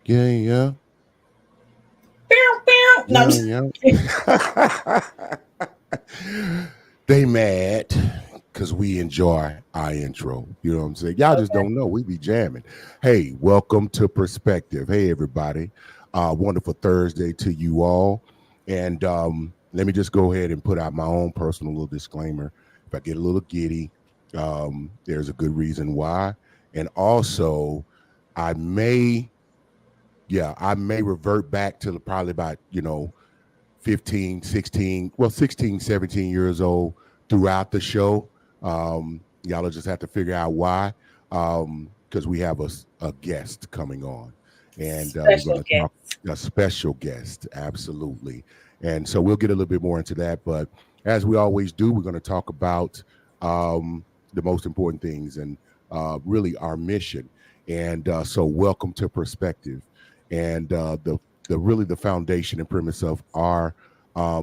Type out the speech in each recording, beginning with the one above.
Yeah, yeah, Bow, bow. No, I'm yeah, just kidding. yeah. They mad because we enjoy our intro. You know what I'm saying? Y'all just Okay. don't know. We be jamming. Hey, welcome to Perspective. Hey, everybody. Wonderful Thursday to you all. And let me just go ahead and put out my own personal little disclaimer. If I get a little giddy, there's a good reason why. And also, I may I may revert back to probably about, 15, 16, well, 16, 17 years old throughout the show. Y'all will just have to figure out why, because we have a guest coming on, and we're going Special to talk guest. a special guest, absolutely. And so we'll get a little bit more into that. But as we always do, we're going to talk about the most important things and really our mission. And so, welcome to Perspective. And the really the foundation and premise of our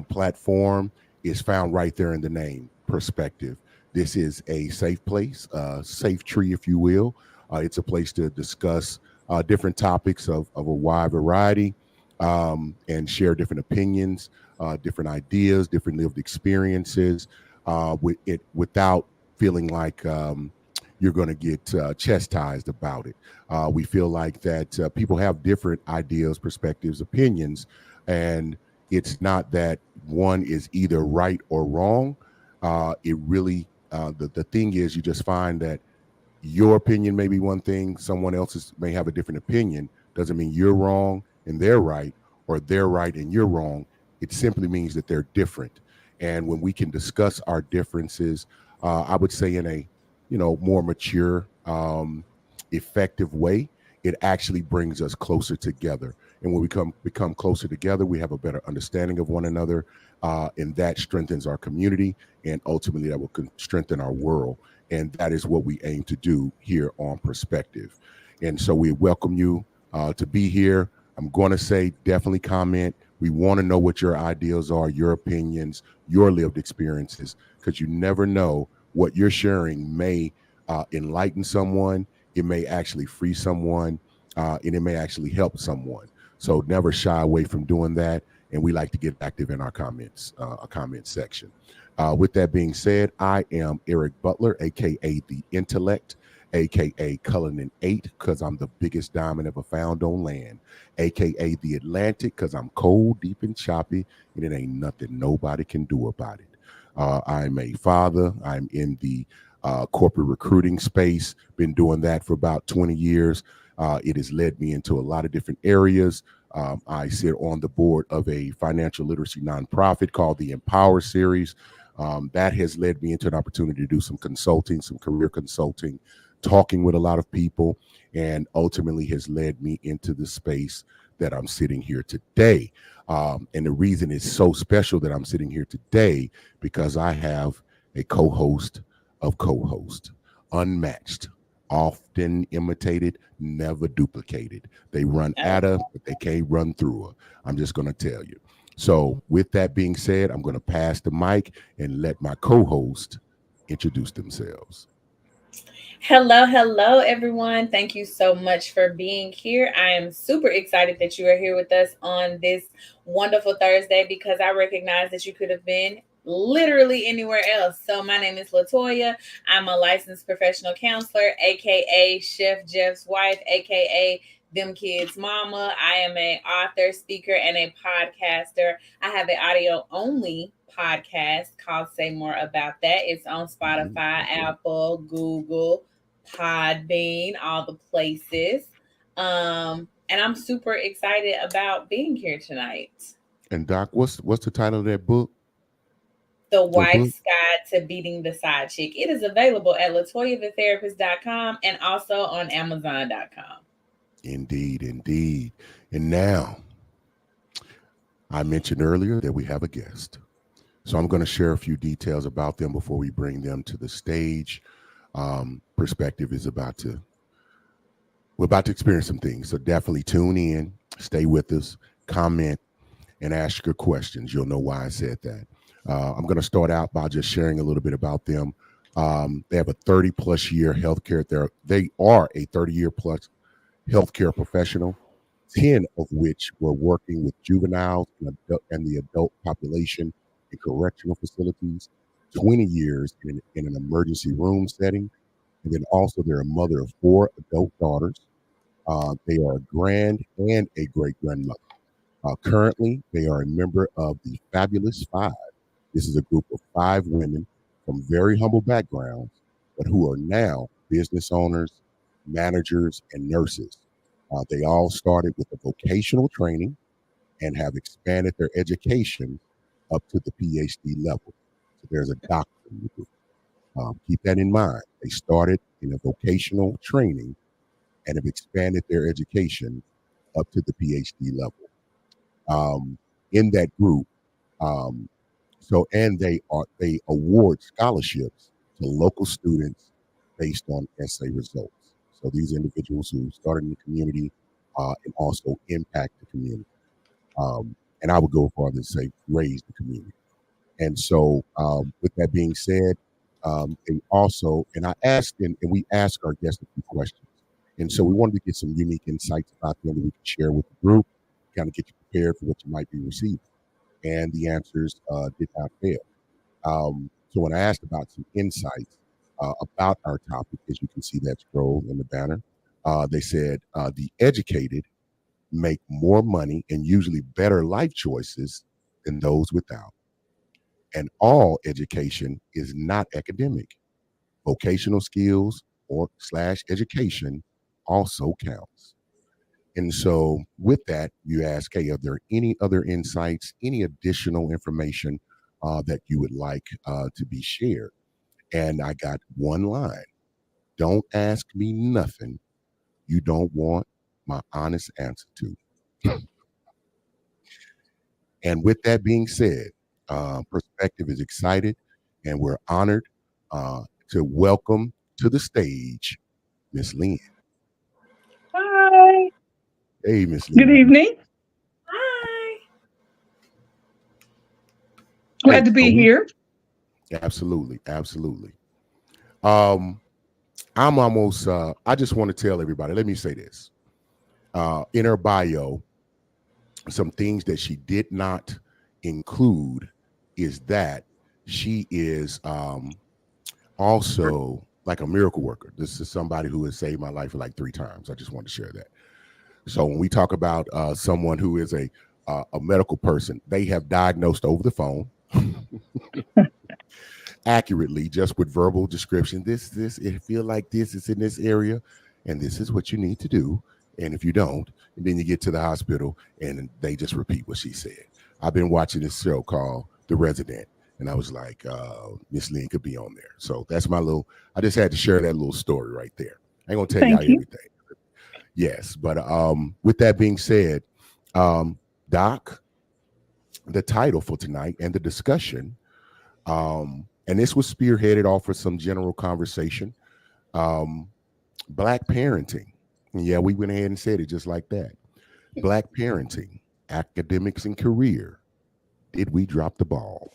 platform is found right there in the name, Perspective. This is a safe place, safe tree, if you will. It's a place to discuss different topics of a wide variety, and share different opinions, different ideas, different lived experiences, without feeling like you're going to get chastised about it. We feel like that people have different ideas, perspectives, opinions, and it's not that one is either right or wrong. It really, the thing is, you just find that your opinion may be one thing, someone else's may have a different opinion. Doesn't mean you're wrong and they're right, or they're right and you're wrong. It simply means that they're different. And when we can discuss our differences, I would say in a more mature, effective way, it actually brings us closer together. And when we become closer together, we have a better understanding of one another, and that strengthens our community, and ultimately that will strengthen our world. And that is what we aim to do here on Perspective. And so we welcome you to be here. I'm going to say definitely comment. We want to know what your ideas are, your opinions, your lived experiences, because you never know what you're sharing may enlighten someone. It may actually free someone, and it may actually help someone. So never shy away from doing that. And we like to get active in our comments, a comment section. With that being said, I am Eric Butler, aka the Intellect, aka Cullinan 8, because I'm the biggest diamond ever found on land, aka the Atlantic, because I'm cold, deep, and choppy, and it ain't nothing nobody can do about it. I'm a father. I'm in the corporate recruiting space, been doing that for about 20 years. It has led me into a lot of different areas. I sit on the board of a financial literacy nonprofit called the Empower Series. That has led me into an opportunity to do some consulting, some career consulting, talking with a lot of people, and ultimately has led me into the space that I'm sitting here today. And the reason it's so special that I'm sitting here today because I have a co-host of co-host, unmatched, often imitated, never duplicated. They run at her, but they can't run through her. I'm just going to tell you. So, with that being said, I'm going to pass the mic and let my co host introduce themselves. Hello, hello, everyone. Thank you so much for being here. I am super excited that you are here with us on this wonderful Thursday because I recognize that you could have been literally anywhere else. So, my name is Latoya. I'm a licensed professional counselor, aka Chef Jeff's wife, aka them kids mama. I am a author, speaker, and a podcaster. I have an audio only podcast called Say More About That. It's on Spotify, Okay. Apple, Google, Podbean, all the places. And I'm super excited about being here tonight. And Doc, what's the title of that book? The Your book? Wife's Guide to Beating the Side Chick. It is available at latoyathetherapist.com and also on amazon.com. Indeed, indeed. And now, I mentioned earlier that we have a guest. So I'm going to share a few details about them before we bring them to the stage. Perspective is we're about to experience some things. So definitely tune in, stay with us, comment, and ask your questions. You'll know why I said that. I'm going to start out by just sharing a little bit about them. They have a 30 plus year healthcare. They are a 30-year plus healthcare professional. 10 of which were working with juveniles and the adult population in correctional facilities, 20 years in an emergency room setting. And then also they're a mother of 4 adult daughters. They are a grand and a great grandmother. Currently, they are a member of the Fabulous Five. This is a group of 5 women from very humble backgrounds, but who are now business owners, managers, and nurses. They all started with a vocational training and have expanded their education up to the PhD level. So there's a doctor in the group. Keep that in mind. They started in a vocational training and have expanded their education up to the PhD level. In that group, um, and they award scholarships to local students based on essay results. So these individuals who started in the community and also impact the community. And I would go farther and say raise the community. And so, with that being said, they also, and I asked, and we asked our guests a few questions. And so we wanted to get some unique insights about them that we could share with the group, kind of get you prepared for what you might be receiving. And the answers did not fail. So when I asked about some insights about our topic, as you can see that scroll in the banner, they said the educated make more money and usually better life choices than those without. And all education is not academic. Vocational skills or slash education also counts. And so, with that, you ask, hey, are there any other insights, any additional information that you would like to be shared? And I got one line: don't ask me nothing you don't want my honest answer to. And with that being said, Perspective is excited and we're honored uh, to welcome to the stage Miss Lynn. Hi. Hey, Miss Good Lynn. evening. Hi. Hey, Glad to so be we here. absolutely, absolutely. Um, I'm almost. I just want to tell everybody. Let me say this. In her bio, some things that she did not include is that she is also like a miracle worker. This is somebody who has saved my life like 3 times. I just want to share that. So when we talk about someone who is a medical person, they have diagnosed over the phone accurately, just with verbal description. This, it feel like this is in this area, and this is what you need to do. And if you don't, and then you get to the hospital, and they just repeat what she said. I've been watching this show called The Resident, and I was like, Miss Lynn could be on there. So that's my little. I just had to share that little story right there. I ain't gonna tell y'all Thank you. everything. Yes, but with that being said, Doc, the title for tonight and the discussion, and this was spearheaded off of some general conversation, um, Black parenting. Yeah, we went ahead and said it just like that. Black parenting, academics and career. Did we drop the ball?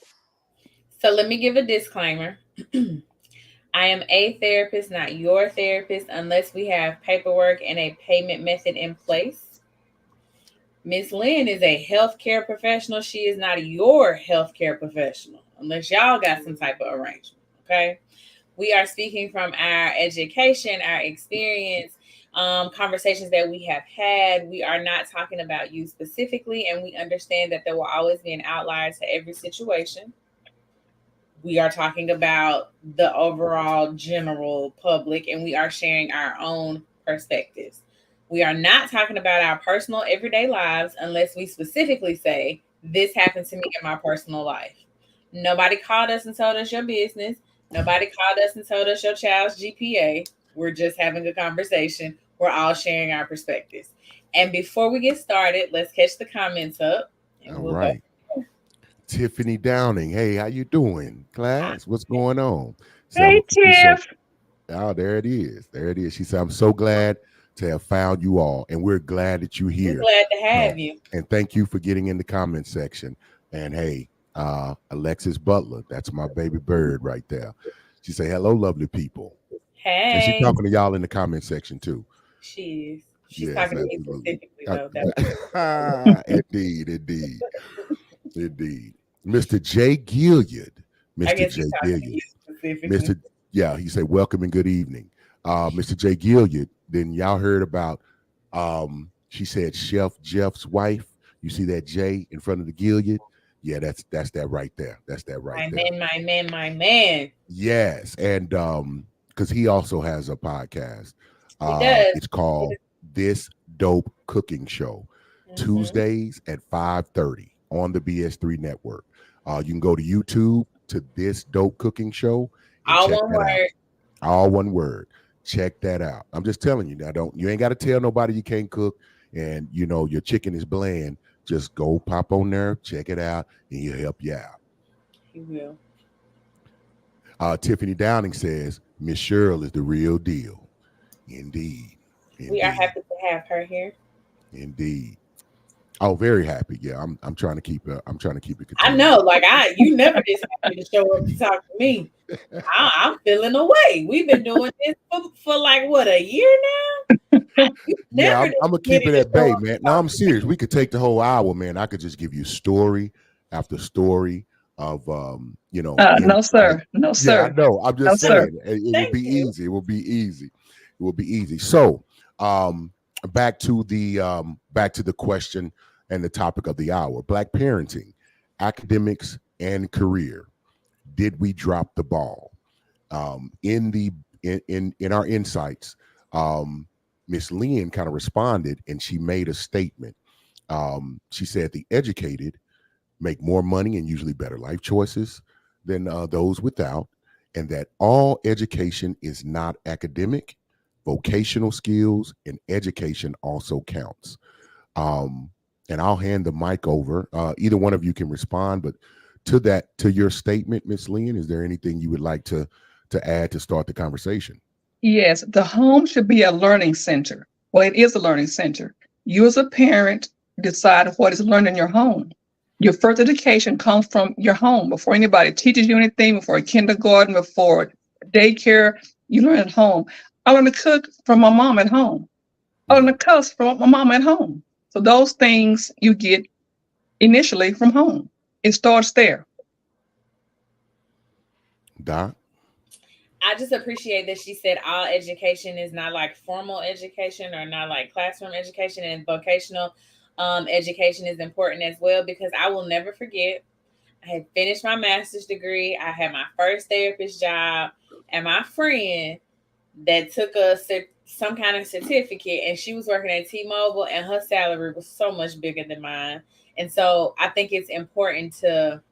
So let me give a disclaimer. I am a therapist, not your therapist, unless we have paperwork and a payment method in place. Miss Lynn is a healthcare professional. She is not your healthcare professional, unless y'all got some type of arrangement. Okay. We are speaking from our education, our experience, conversations that we have had. We are not talking about you specifically, and we understand that there will always be an outlier to every situation. We are talking about the overall general public, and we are sharing our own perspectives. We are not talking about our personal everyday lives unless we specifically say, this happened to me in my personal life. Nobody called us and told us your business. Nobody called us and told us your child's GPA. We're just having a conversation. We're all sharing our perspectives. And before we get started, let's catch the comments up and All we'll go. right. Tiffany Downing. Hey, how you doing, class? What's going on? So I'm Hey, appreciate. Tiff. Oh, there it is. There it is. She said, I'm so glad to have found you all. And we're glad that you're We're here. glad to So, have you. and thank you for getting in the comment section. And hey, Alexis Butler, that's my baby bird right there. She said, hello, lovely people. And she's Hey, talking to y'all in the comment section too. she is. She's Yes, talking to me absolutely. specifically, though. Indeed, indeed, indeed. Mr. J. Gilliard, I Mr. guess J. he's talking to you Gilliard, specifically. Mr. Yeah, he said, welcome and good evening. Mr. J. Gilliard, then y'all heard about, she said, Chef Jeff's wife. You see that J in front of the Gilliard? Yeah, that's that right there. That's that right My there. man, my man, my man. Yes, and because he also has a podcast. He does. It's called This Dope Cooking Show, Mm-hmm. Tuesdays at 5:30 on the BS3 network. You can go to YouTube to This Dope Cooking Show and All check one that out. word. All one word. Check that out. I'm just telling you now. Don't you ain't got to tell nobody you can't cook, and you know your chicken is bland. Just go pop on there, check it out, and he'll help you out. He will. Tiffany Downing says, Miss Cheryl is the real deal. Indeed. We are Indeed. happy to have her here. Indeed. Oh, very happy. Yeah, I'm trying to keep it. I'm trying to keep it I contained. know, like you never just happy to show up to talk to me. I'm feeling away. We've been doing this for like what, a year now? You Yeah, never I'm just gonna keep admitted it to at show bay, up man. to No, talk I'm to me. serious. We could take the whole hour, man. I could just give you story after story of No, insight. sir. No, Yeah, I sir. know. I'm No, just sir. saying it will Thank be you. easy. It will be easy. It will be easy. So back to the question and the topic of the hour: Black parenting, academics, and career. Did we drop the ball? In our insights, Miss Lynn kind of responded and she made a statement. She said the educated make more money and usually better life choices than those without, and that all education is not academic. Vocational skills and education also counts. Um, and I'll hand the mic over. Either one of you can respond, but to your statement, Miss Lynn, is there anything you would like to add to start the conversation? Yes, the home should be a learning center. Well, it is a learning center. You, as a parent, decide what is learned in your home. Your first education comes from your home. Before anybody teaches you anything, before kindergarten, before daycare, you learn at home. I learned to cook from my mom at home. I learned to cuss from my mom at home. So those things you get initially from home. It starts there. Doc? I just appreciate that she said all education is not like formal education or not like classroom education, and vocational education is important as well, because I will never forget. I had finished my master's degree. I had my first therapist job, and my friend that took some kind of certificate, and she was working at T-Mobile, and her salary was so much bigger than mine. And so I think it's important to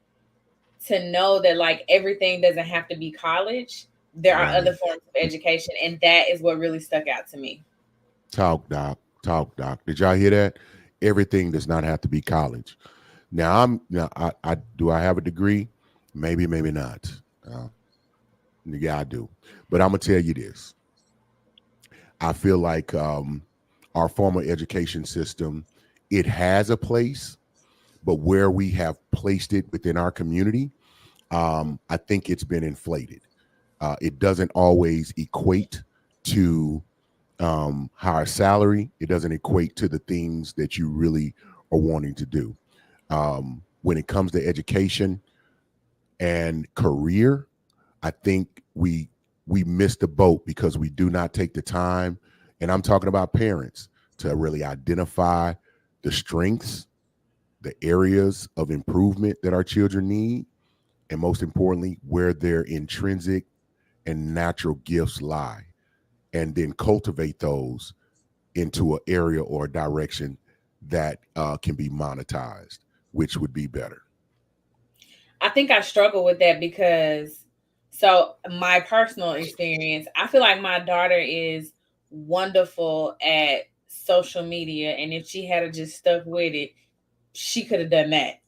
know that like everything doesn't have to be college. There are Right. other forms of education, and that is what really stuck out to me. Talk, Doc. Talk, Doc. Did y'all hear that? Everything does not have to be college. Now, I do I have a degree? Maybe, maybe not. Uh, yeah, I do. But I'm gonna tell you this. I feel like our formal education system, it has a place, but where we have placed it within our community, I think it's been inflated. It doesn't always equate to higher salary. It doesn't equate to the things that you really are wanting to do. When it comes to education and career, I think we miss the boat because we do not take the time, and I'm talking about parents, to really identify the strengths, the areas of improvement that our children need, and most importantly, where their intrinsic and natural gifts lie, and then cultivate those into an area or a direction that can be monetized, which would be better. I think I struggle with that because, so my personal experience, I feel like my daughter is wonderful at social media, and if she had just stuck with it, she could have done that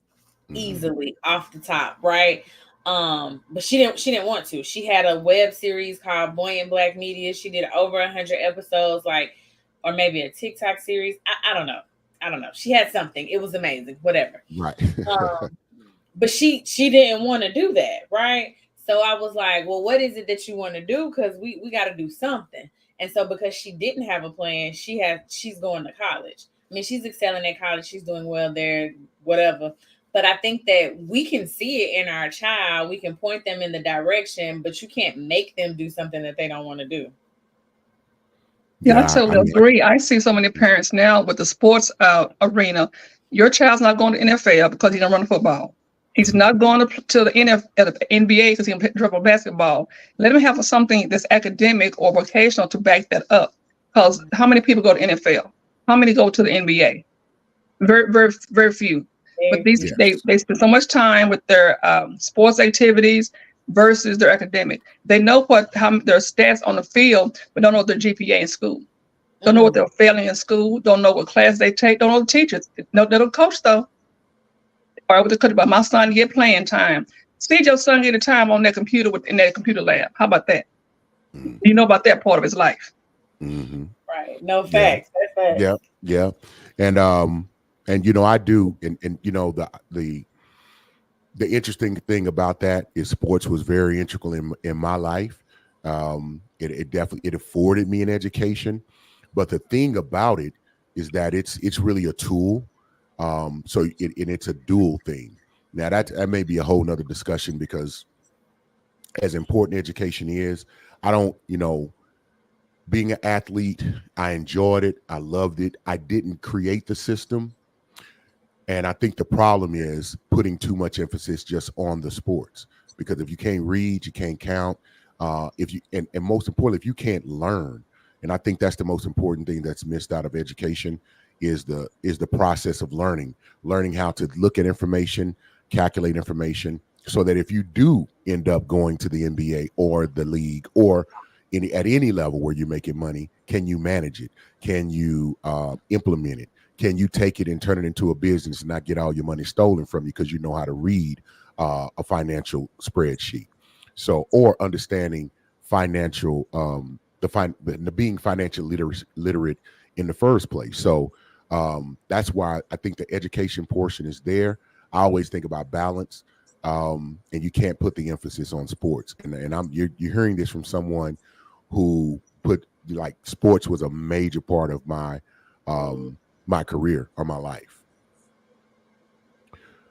Mm-hmm. easily off the top, right? But she didn't want to. She had a web series called Buoyant Black Media. She did over 100 episodes, like, or maybe a TikTok series. I don't know. I don't know. She had something. It was amazing. Whatever. Right. Um, but she didn't want to do that, right? So I was like, well, what is it that you want to do? Because we got to do something. And so because she didn't have a plan, she's going to college. I mean, she's excelling at college, she's doing well there, whatever. But I think that we can see it in our child. We can point them in the direction, but you can't make them do something that they don't want to do. Yeah, I Yeah, I totally mean, agree. I see so many parents now with the sports arena. Your child's not going to NFL because he don't run football. He's not going to the NBA because he can dribble basketball. Let him have something that's academic or vocational to back that up. Because how many people go to NFL? How many go to the NBA? Very, very, very few. But Very these few. yes. they spend so much time with their sports activities versus their academic. They know how their stats on the field, but don't know their GPA in school. Don't know what Mm-mm. they're failing in school. Don't know what class they take. Don't know the teachers. No, they don't coach though. Or what they could about my son get playing time. See your son get a time on that computer in that computer lab. How about that? Mm-hmm. You know about that part of his life. Mm-hmm. Right. No Yeah. facts. That's facts. Yeah. Yeah. And and I do, and the interesting thing about that is sports was very integral in my life. It definitely it afforded me an education, but the thing about it is that it's really a tool. So it's a dual thing. Now that may be a whole nother discussion because as important education is, I don't, being an athlete, I enjoyed it. I loved it. I didn't create the system. And I think the problem is putting too much emphasis just on the sports because if you can't read, you can't count. If you and most importantly, if you can't learn, and I think that's the most important thing that's missed out of education is the process of learning how to look at information, calculate information, so that if you do end up going to the NBA or the league or at any level where you're making money, can you manage it? Can you implement it? Can you take it and turn it into a business and not get all your money stolen from you because you know how to read a financial spreadsheet? So, or understanding financial, the being financial literate in the first place. So that's why I think the education portion is there. I always think about balance, and you can't put the emphasis on sports. And you're hearing this from someone who put like sports was a major part of my career or my life.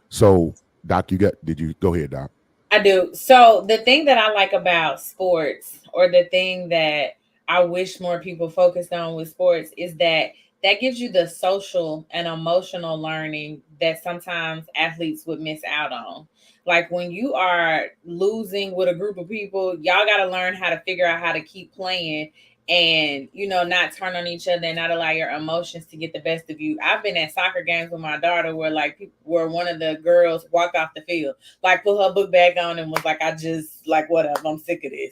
So, Doc, did you go ahead, Doc? I do. So the thing that I like about sports, or the thing that I wish more people focused on with sports, is that that gives you the social and emotional learning that sometimes athletes would miss out on. Like when you are losing with a group of people, y'all got to learn how to figure out how to keep playing and not turn on each other and not allow your emotions to get the best of you. I've been at soccer games with my daughter where like where one of the girls walked off the field, like put her book bag on and was like, I just like whatever, I'm sick of this.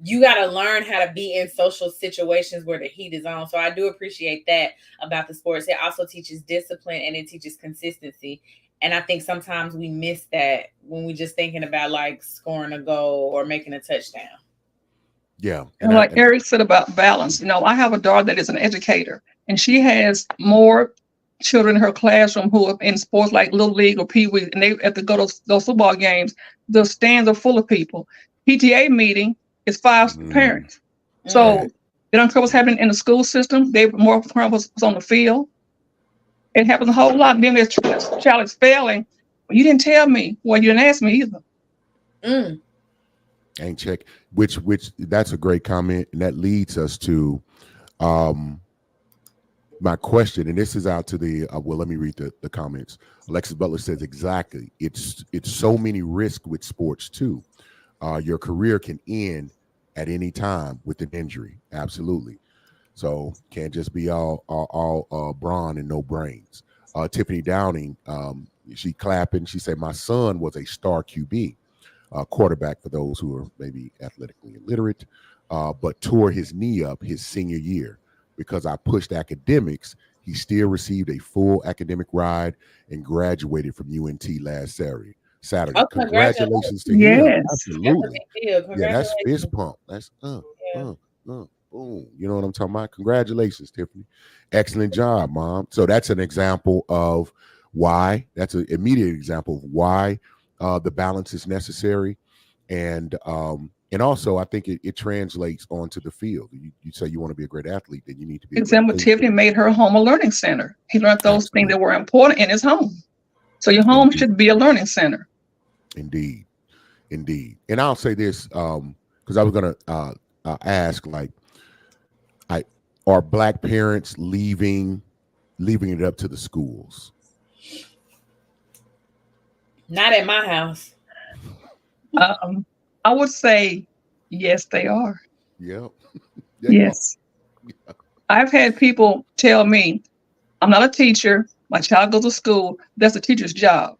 You got to learn how to be in social situations where the heat is on. So I do appreciate that about the sports. It also teaches discipline and it teaches consistency. And I think sometimes we miss that when we just thinking about like scoring a goal or making a touchdown. Yeah, And like Eric said about balance, I have a daughter that is an educator, and she has more children in her classroom who are in sports like Little League or Pee Wee, and they have to go to those football games. The stands are full of people. PTA meeting is five parents. So they don't care what's happening in the school system. They more concerned what's on the field. It happens a whole lot. Then there's child is failing. Well, you didn't tell me. Well, you didn't ask me either. Ain't check. Which that's a great comment, and that leads us to my question. And this is out to the well. Let me read the comments. Alexis Butler says exactly. It's so many risks with sports too. Your career can end at any time with an injury. Absolutely. So can't just be all brawn and no brains. Tiffany Downing, she clapping. She said, "My son was a star QB, quarterback for those who are maybe athletically illiterate, but tore his knee up his senior year because I pushed academics. He still received a full academic ride and graduated from UNT last Saturday. Oh, Congratulations to him. Yes. Absolutely. That's Yeah, that's fist pump. That's boom. You know what I'm talking about? Congratulations, Tiffany. Excellent job, Mom. So that's an example of why. That's an immediate example of why the balance is necessary. And And also, I think it translates onto the field. You say you want to be a great athlete, then you need to be a great Example, thinker. Tiffany made her home a learning center. He learned those things Absolutely. that were important in his home. So your home Indeed. should be a learning center. Indeed. Indeed. And I'll say this, because I was going to ask, like, I are Black parents leaving it up to the schools? Not at my house. I would say yes, they are. Yep. Yes. I've had people tell me, I'm not a teacher. My child goes to school. That's the teacher's job.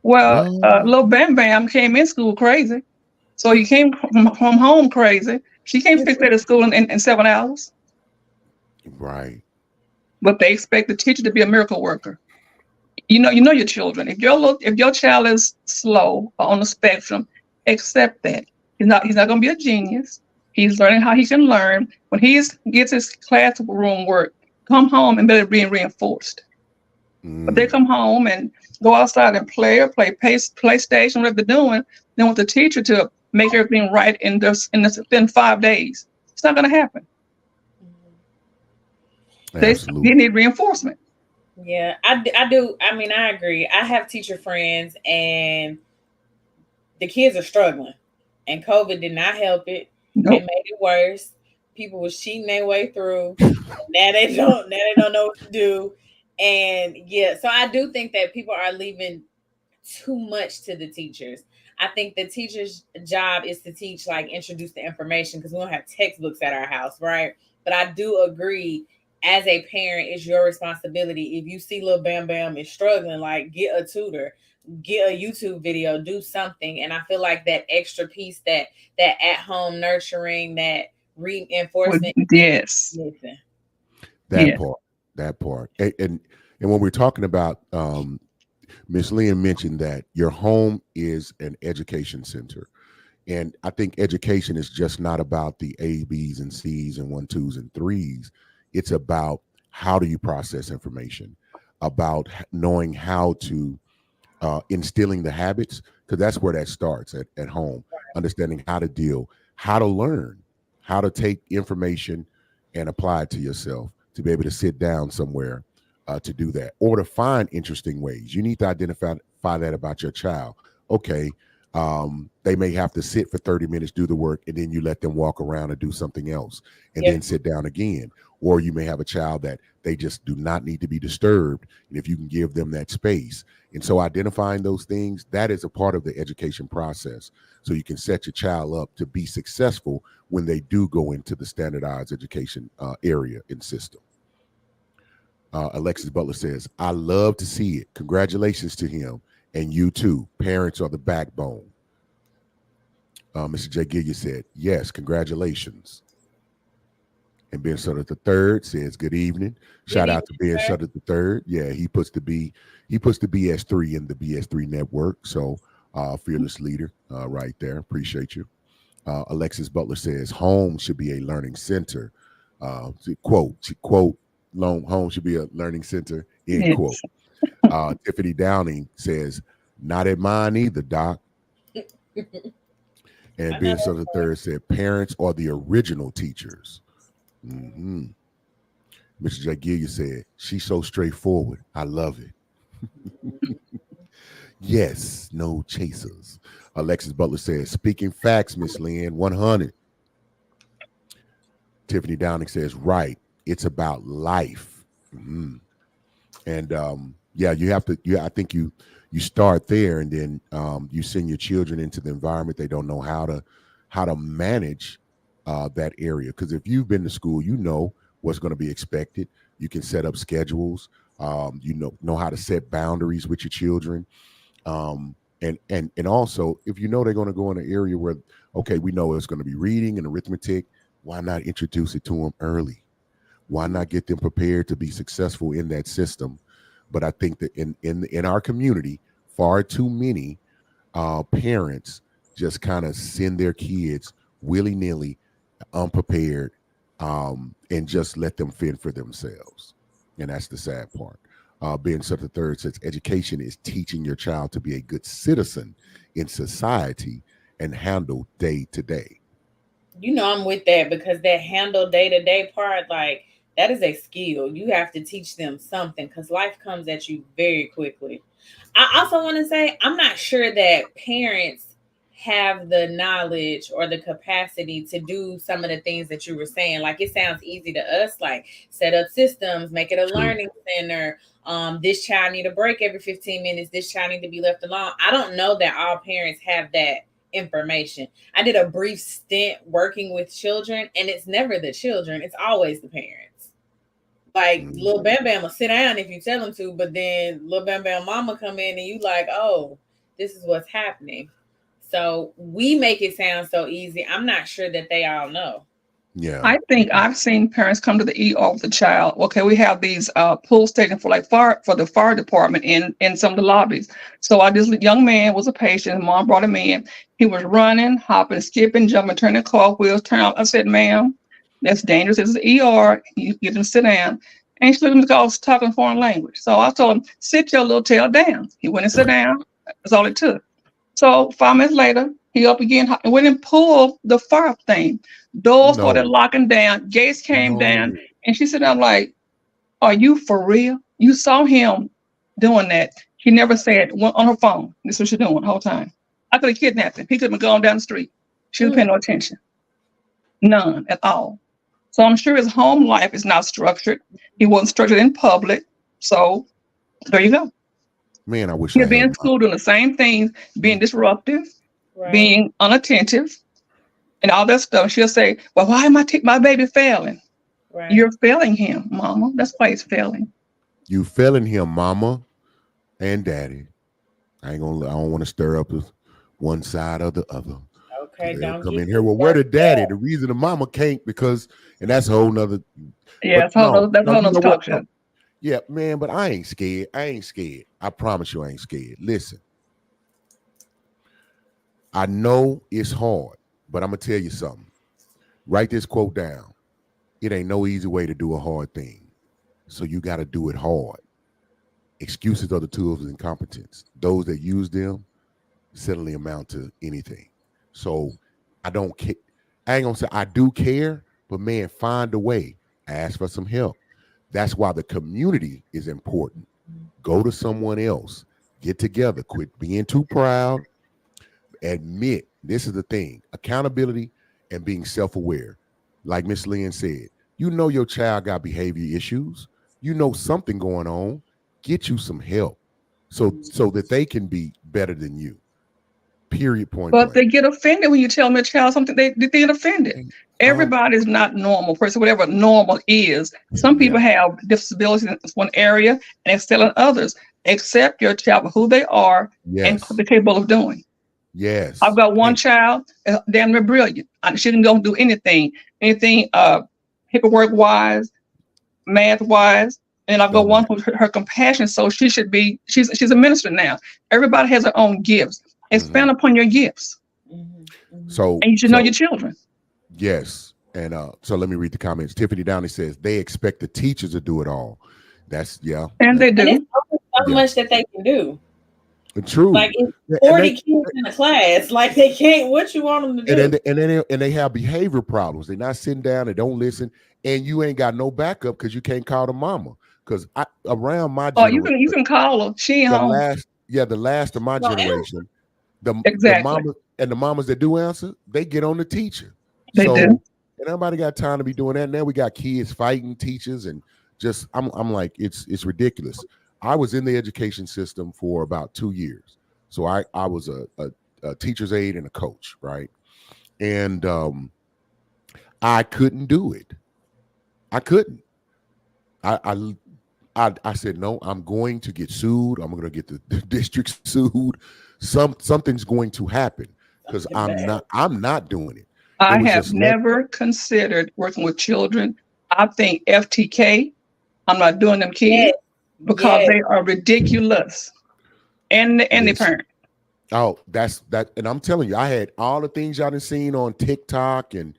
Well, What? little Bam Bam came in school crazy. So he came from home crazy. She can't fix that at school in 7 hours. Right. But they expect the teacher to be a miracle worker. You know your children. If your child is slow or on the spectrum, accept that. He's not going to be a genius. He's learning how he can learn. When he gets his classroom work, come home and better being reinforced. But they come home and go outside and play or play PlayStation, whatever they're doing. They want the teacher to make everything right within 5 days. It's not going to happen. They need reinforcement. Yeah, I do. I mean, I agree. I have teacher friends, and the kids are struggling, and COVID did not help it. Nope. It made it worse. People was cheating their way through. Now they don't. Now they don't know what to do. And yeah, so I do think that people are leaving too much to the teachers. I think the teacher's job is to teach, like, introduce the information, because we don't have textbooks at our house, right? But I do agree, as a parent, it's your responsibility. If you see little Bam Bam is struggling, like, get a tutor, get a YouTube video, do something. And I feel like that extra piece, that at home nurturing, that reinforcement. Yes. Listen. That part. And when we're talking about, Miss Lynn mentioned that your home is an education center. And I think education is just not about the A, B's, and C's and 1, 2s, and 3s. It's about how do you process information, about knowing how to instilling the habits, because that's where that starts at home, understanding how to deal, how to learn, how to take information and apply it to yourself, to be able to sit down somewhere to do that, or to find interesting ways. You need to identify that about your child. Okay, they may have to sit for 30 minutes, do the work, and then you let them walk around and do something else, and then sit down again. Or you may have a child that they just do not need to be disturbed, and if you can give them that space. And so identifying those things, that is a part of the education process. So you can set your child up to be successful when they do go into the standardized education area and system. Alexis Butler says, I love to see it. Congratulations to him. And you too. Parents are the backbone. Mr. J. Gilliard said, yes, congratulations. And Ben Sutter III says, good evening. Shout out to Ben Sutter III. Yeah, he puts the BS3 in the BS3 network. So fearless leader right there. Appreciate you. Alexis Butler says, home should be a learning center. Quote, home should be a learning center, end quote. Tiffany Downing says, not at mine either, Doc. And Ben Sutter III said, parents are the original teachers. Mm-hmm. Mr. J. Gilliard said, she's so straightforward. I love it. Yes, no chasers. Alexis Butler says, speaking facts, Miss Lynn, 100. Tiffany Downing says, right. It's about life. Mm-hmm. And yeah, you have to, I think you start there, and then you send your children into the environment. They don't know how to manage that area. Because if you've been to school, you know what's going to be expected. You can set up schedules. You know how to set boundaries with your children. And also, if you know they're going to go in an area where, okay, we know it's going to be reading and arithmetic, why not introduce it to them early? Why not get them prepared to be successful in that system? But I think that in our community, far too many parents just kind of send their kids willy-nilly, unprepared, and just let them fend for themselves. And that's the sad part. Ben Sutter III says, education is teaching your child to be a good citizen in society and handle day to day. I'm with that because that handle day to day part, like that is a skill. You have to teach them something because life comes at you very quickly. I also want to say I'm not sure that parents have the knowledge or the capacity to do some of the things that you were saying. Like it sounds easy to us, like set up systems, make it a True. learning center. This child need a break every 15 minutes. This child need to be left alone. I don't know that all parents have that information. I did a brief stint working with children, and it's never the children, it's always the parents. Like little Mhm. Bam Bam will sit down if you tell him to, but then little Bam Bam mama come in and you like, oh, this is what's happening. So we make it sound so easy. I'm not sure that they all know. Yeah. I think I've seen parents come to the ER with a child. Okay, we have these pool stations for like fire for the fire department in some of the lobbies. So this young man was a patient. Mom brought him in. He was running, hopping, skipping, jumping, turning car wheels. Turn out. I said, "Ma'am, that's dangerous. This is the ER. You get him to sit down." And she looked at me like I was talking foreign language. So I told him, "Sit your little tail down." He went and sat down. That's all it took. So 5 minutes later, he up again and went and pulled the fire thing. Doors started No. locking down, gates came down, No. and she said, I'm like, are you for real? You saw him doing that. She never said on her phone. This is what she's doing the whole time. I could have kidnapped him. He could have gone down the street. She was Mm, paying no attention. None at all. So I'm sure his home life is not structured. He wasn't structured in public. So there you go. Man, I wish I He'll be had in school doing the same things, being disruptive, right, being unattentive, and all that stuff. She'll say, well, why am my baby failing? right. You're failing him, mama. That's why he's failing. you failing him, mama and daddy. I don't want to stir up one side or the other. Okay, They'll don't come get in me here. Well, where the started daddy? there. The reason the mama can't because, and that's a whole nother. Yeah, But no, that's a no, whole you nother know what? talk No, show. yeah, man. But I ain't scared. I ain't scared. I promise you, I ain't scared. Listen, I know it's hard, but I'm gonna tell you something. Write this quote down. It ain't no easy way to do a hard thing, so you got to do it hard. Excuses are the tools of incompetence. Those that use them suddenly amount to anything. So I don't care. I ain't gonna say I do care, but man, find a way. Ask for some help. That's why the community is important. Go to someone else. Get together. Quit being too proud. Admit this is the thing. Accountability and being self-aware. Like Miss Lynn said, you know your child got behavior issues. You know something going on. Get you some help so that they can be better than you. Period. Point But blank. they get offended when you tell them a child something. They get offended. And, Everybody's not normal person, whatever normal is. Some yeah. people have disabilities in one area and excel in others. Accept your child for who they are and what Yes. they're capable of doing. I've Yes. got one Hey, child, damn near brilliant. She didn't go do anything paperwork wise, math wise. And I've got don't one matter. who's her compassion, so she's a minister now. Everybody has their own gifts. Hmm. Expand upon your gifts, Mhm, mhm. So and you should know your so children. yes. And so let me read the comments. Tiffany Downey says they expect the teachers to do it all. That's yeah. And That they And it's do. only so yeah. much that they can do. Like True. it's Yeah, and 40 kids in a class. Like they can't. What you want them to and then do? they have behavior problems. They're not sitting down. They don't listen, and you ain't got no backup because you can't call the mama. Because I around my Oh, you generation, can call her. She ain't home. the last of my Don't answer. generation, the Exactly. mama and the mamas that do answer, they get on the teacher. They do. So and nobody got time to be doing that. Now we got kids fighting teachers and just I'm like it's ridiculous. I was in the education system for about 2 years, so I was a teacher's aide and a coach, right? And I couldn't do it. I couldn't. I, I I said no. I'm going to get sued. I'm going to get the district sued. Something's going to happen because Something bad. I'm not doing it. It I was have just let never considered working with children. I think FTK, I'm not doing them Yes. kids because Yes. they are ridiculous. And the listen. parent. Oh, that's that. And I'm telling you, I had all the things y'all done seen on TikTok, and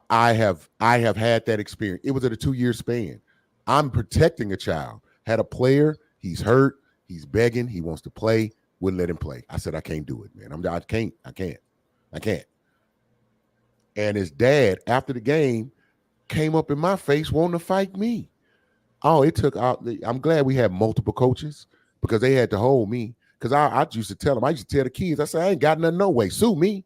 I have had that experience. It was at a 2 year span. I'm protecting a child. Had a player, he's hurt, he's begging, he wants to play, wouldn't let him play. I said, I can't do it, man. I can't. And his dad, after the game, came up in my face wanting to fight me. Oh, it took out. I'm glad we had multiple coaches because they had to hold me. Because I used to tell them, I used to tell the kids, I said, I ain't got nothing, no way. Sue me.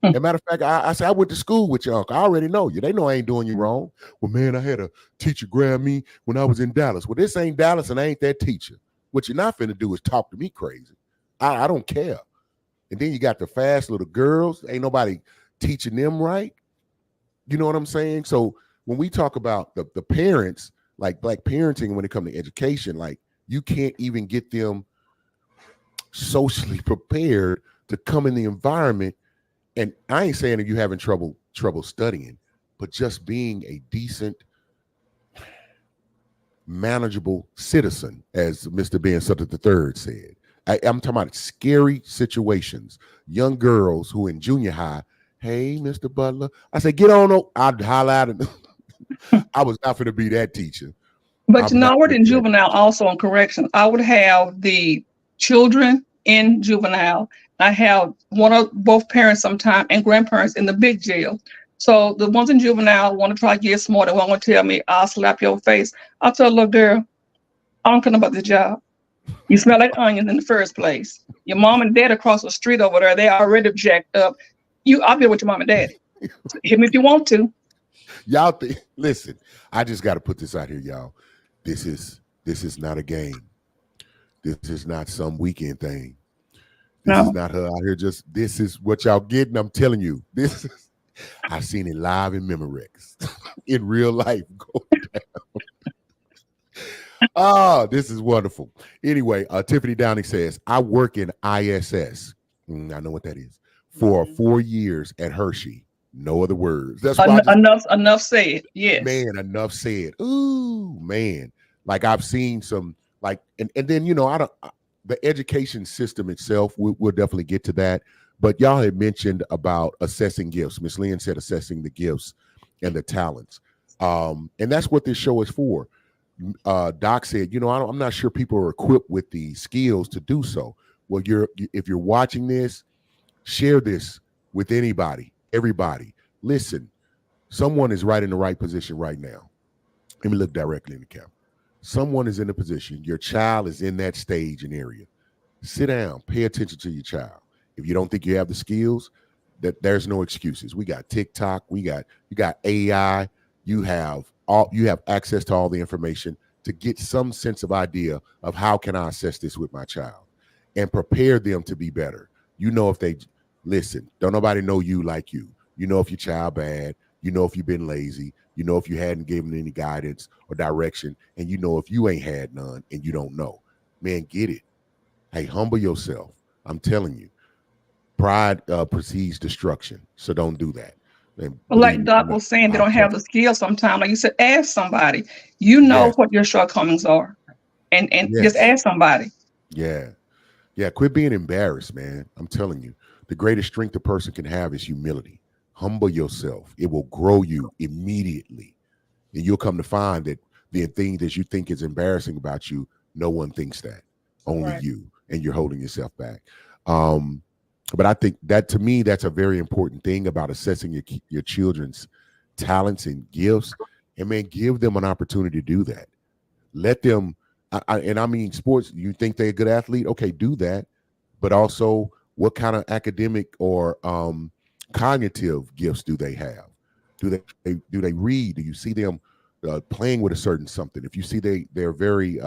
As a matter of fact, I said, I went to school with your uncle. I already know you. They know I ain't doing you wrong. Well, man, I had a teacher grab me when I was in Dallas. Well, this ain't Dallas and I ain't that teacher. What you're not finna do is talk to me crazy. I don't care. And then you got the fast little girls. Ain't nobody teaching them right. You know what I'm saying? So when we talk about the parents, like black parenting, when it comes to education, like you can't even get them socially prepared to come in the environment. And I ain't saying that you having trouble studying, but just being a decent, manageable citizen, as Mr. Ben Sutter III said. I'm talking about scary situations. Young girls who in junior high, hey, Mr. Butler. I said, get on. I'd holler at him. I was not going to be that teacher. But you know what, in juvenile, also in corrections, I would have the children in juvenile. I have one of both parents sometimes and grandparents in the big jail. So the ones in juvenile want to try to get smart and want to tell me, I'll slap your face. I'll tell a little girl, I don't care about this job. You smell like onions in the first place. Your mom and dad across the street over there, they already jacked up. I'll be with your mom and daddy. Hit me if you want to. Y'all listen, I just got to put this out here, y'all. This is not a game. This is not some weekend thing. This is not her out here. This is what y'all getting. I'm telling you. I've seen it live in Memorex in real life go down. This is wonderful. Anyway, Tiffany Downing says, I work in ISS. I know what that is. For 4 years at Hershey. No other words. That's why enough said. Yes. Man, enough said. Ooh, man. Like I've seen some, like, and then, the education system itself, we'll definitely get to that. But y'all had mentioned about assessing gifts. Miss Lynn said assessing the gifts and the talents. And that's what this show is for. Doc said, I'm not sure people are equipped with the skills to do so. Well, if you're watching this, share this with everybody. Listen, someone is right in the right position right now. Let me look directly in the camera. Someone is in a position. Your child is in that stage and area. Sit down. Pay attention to your child. If you don't think you have the skills, there's no excuses. We got TikTok. You got AI. You have access to all the information to get some sense of idea of how can I assess this with my child and prepare them to be better. If they listen, don't nobody know you like you. If your child bad, if you've been lazy, if you hadn't given any guidance or direction, and if you ain't had none and you don't know, man, get it. Hey, humble yourself. I'm telling you, pride precedes destruction. So don't do that. Like Doc was saying, they don't have the skills sometimes. Like you said, ask somebody. What your shortcomings are. And yes. Just ask somebody. Yeah. Yeah. Quit being embarrassed, man. I'm telling you, the greatest strength a person can have is humility. Humble yourself. It will grow you immediately. And you'll come to find that the thing that you think is embarrassing about you, no one thinks that. Only you. And you're holding yourself back. But I think that, to me, that's a very important thing about assessing your children's talents and gifts. And, man, give them an opportunity to do that. Let them, and I mean sports, you think they're a good athlete? Okay, do that. But also, what kind of academic or cognitive gifts do they have? Do they read? Do you see them playing with a certain something? If you see they're very,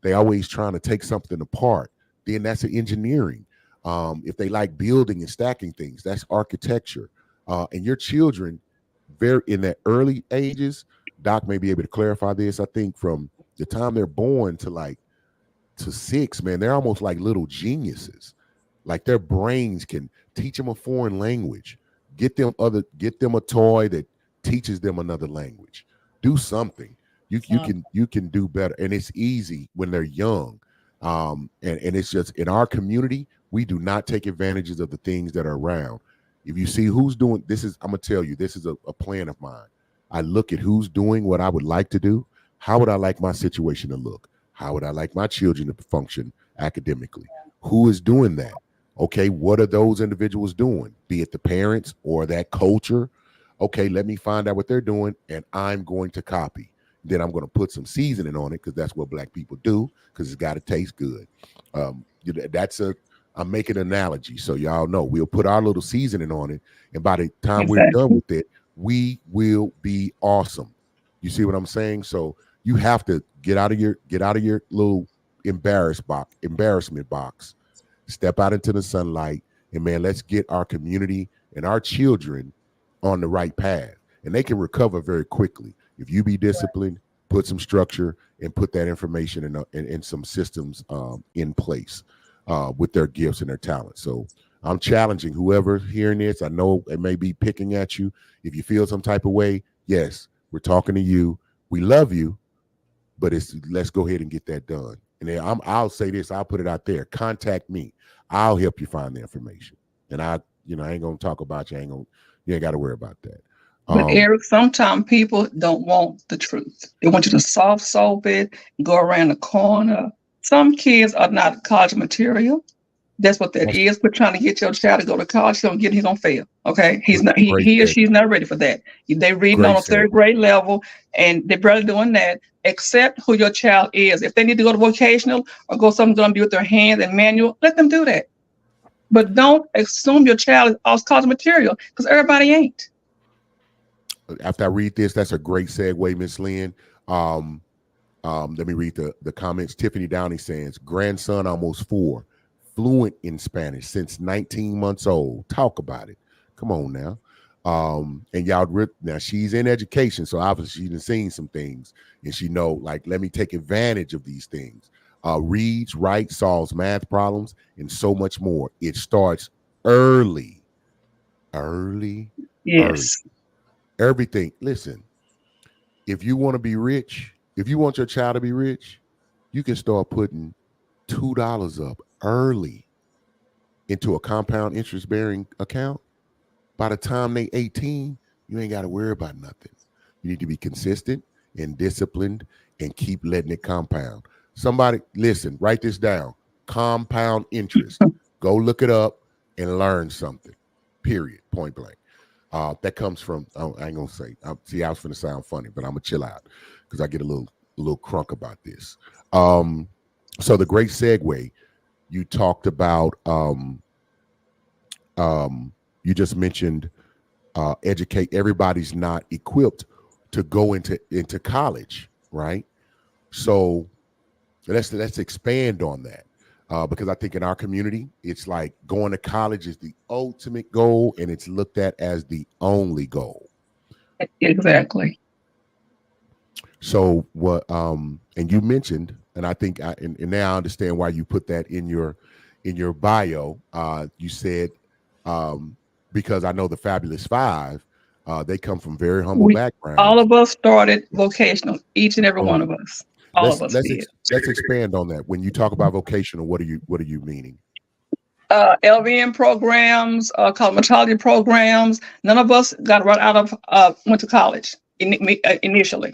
they always trying to take something apart, then that's an engineering. If they like building and stacking things, that's architecture. And your children, very in their early ages, Doc may be able to clarify this. I think from the time they're born to 6, man, they're almost like little geniuses. Like their brains can teach them a foreign language, get them a toy that teaches them another language. Do something. You can do better, and it's easy when they're young. And it's just in our community, we do not take advantages of the things that are around. If you see who's doing this, I'm gonna tell you, this is a plan of mine. I look at who's doing what I would like to do. How would I like my situation to look? How would I like my children to function academically? Who is doing that? Okay, what are those individuals doing? Be it the parents or that culture. Okay, let me find out what they're doing, and I'm going to copy. Then I'm going to put some seasoning on it because that's what black people do because it's got to taste good. That's a I'm making an analogy so y'all know we'll put our little seasoning on it, and by the time we're done Exactly. with it, we will be awesome. You see what I'm saying? So you have to get out of your little embarrassment box, step out into the sunlight, and man, let's get our community and our children on the right path. And they can recover very quickly if you be disciplined, put some structure, and put that information in some systems in place with their gifts and their talents. So I'm challenging whoever hearing this. I know it may be picking at you. If you feel some type of way, yes, we're talking to you. We love you, but it's let's go ahead and get that done. And then I'll say this, I'll put it out there. Contact me. I'll help you find the information. And I ain't gonna talk about you ain't got to worry about that. But Um, Eric, sometimes people don't want the truth. They want you to soft soap it, go around the corner. Some kids are not college material. That's what that that's is. We're trying to get your child to go to college. He's gonna fail. Okay. He's great, not great he or segue. she's not ready for that. They reading on Great a third segue. grade level and they're barely doing that. Accept who your child is. If they need to go to vocational or go something gonna be with their hands and manual, let them do that. But don't assume your child is all college material because everybody ain't. After I read this, that's a great segue, Miss Lynn. Um, let me read the comments. Tiffany Downey says, grandson almost 4, fluent in Spanish since 19 months old. Talk about it. Come on now. And now she's in education, so obviously she's seen some things, and she know like let me take advantage of these things. Reads, writes, solves math problems, and so much more. It starts early, early, early. Yes. Everything. Listen, if you want to be rich, if you want your child to be rich, you can start putting $2 up early into a compound interest bearing account. By the time they 18, you ain't got to worry about nothing. You need to be consistent and disciplined and keep letting it compound. Somebody, listen, write this down. Compound interest. Go look it up and learn something. Period. Point blank. That comes from, I ain't gonna say. See, I was finna sound funny, but I'm gonna chill out because I get a little crunk about this. So the great segue you talked about. You just mentioned educate. Everybody's not equipped to go into college, right? So let's expand on that because I think in our community, it's like going to college is the ultimate goal, and it's looked at as the only goal. Exactly. So what? And you mentioned, and I think, and now I understand why you put that in your bio. You said because I know the Fabulous Five, they come from very humble We all backgrounds. of us started vocational, each and every one Oh, of us. All of let's us let's did. ex- let's expand on that. When you talk about vocational, what are you meaning? LVN programs, cosmetology programs. None of us got right out of went to college initially.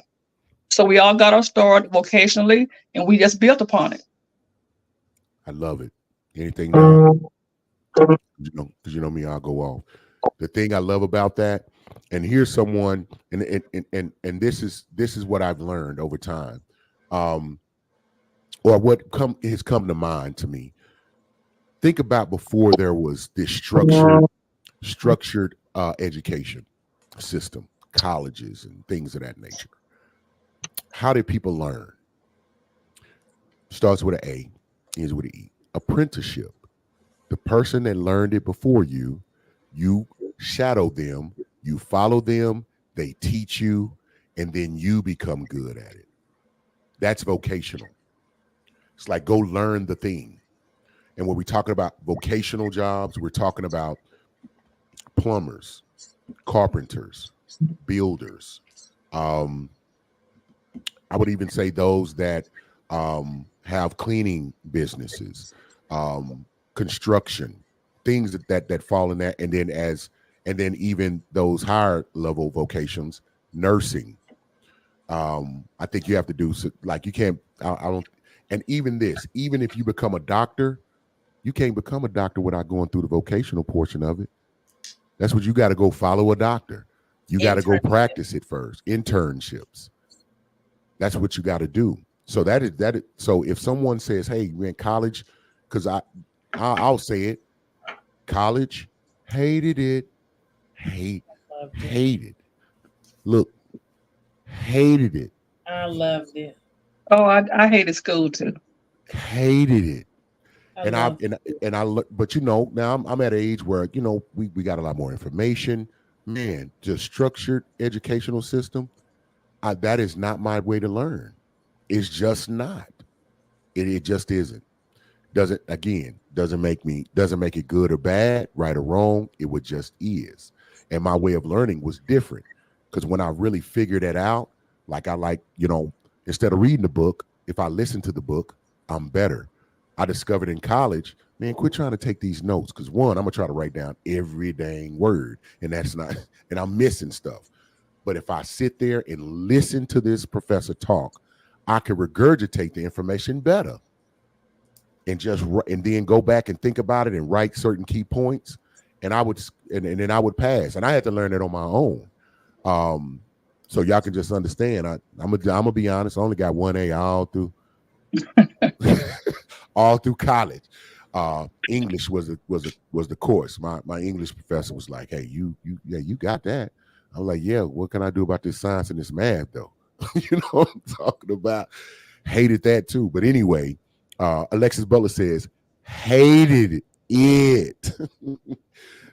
So we all got our start vocationally, and we just built upon it. I love it. Anything now? Because you know me, I'll go off. The thing I love about that, and here's someone, and this is what I've learned over time, um, or what has come to mind to me. Think about before there was this structured education system, colleges and things of that nature. How did people learn? Starts with an A, ends with an E. Apprenticeship. The person that learned it before you shadow them, you follow them, they teach you, and then you become good at it. That's vocational. It's like go learn the thing. And when we're talking about vocational jobs, we're talking about plumbers, carpenters, builders. Um, I would even say those that have cleaning businesses, construction, things that fall in that, and then even those higher level vocations, nursing. I think you have to do like you can't. I don't. And even this, even if you become a doctor, you can't become a doctor without going through the vocational portion of it. That's what you got to go follow a doctor. You got to go practice it first. Internships. That's what you got to do. So that is. So if someone says, "Hey, man, college," because I'll say it, college, hated it, hated. Look, hated it. I loved it. Oh, I hated school too. Hated it. I loved But now I'm at an age where we got a lot more information. Man, just structured educational system. That is not my way to learn. It's just not. It just isn't. Doesn't make it good or bad, right or wrong. It would just is. And my way of learning was different because when I really figured that out, instead of reading the book, if I listen to the book, I'm better. I discovered in college, man, quit trying to take these notes because one, I'm gonna try to write down every dang word, and that's not, and I'm missing stuff. But if I sit there and listen to this professor talk, I can regurgitate the information better, and then go back and think about it and write certain key points, and then I would pass. And I had to learn it on my own. So y'all can just understand. I'm gonna be honest. I only got 1A all through. All through college. English was the course. My English professor was like, "Hey, you got that." I was like, "Yeah, what can I do about this science and this math though?" You know what I'm talking about? Hated that too. But anyway, Alexis Butler says, hated it.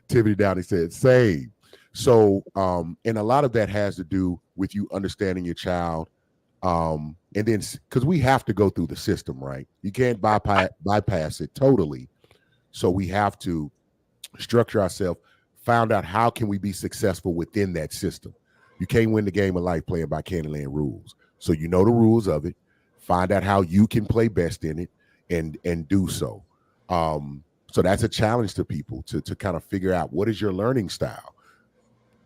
Tiffany Downey said, same. So, and a lot of that has to do with you understanding your child. And then because we have to go through the system, right? You can't bypass it totally. So we have to structure ourselves, find out how can we be successful within that system. You can't win the game of life playing by Candyland rules. So you know the rules of it, find out how you can play best in it and do so. So that's a challenge to people to kind of figure out what is your learning style.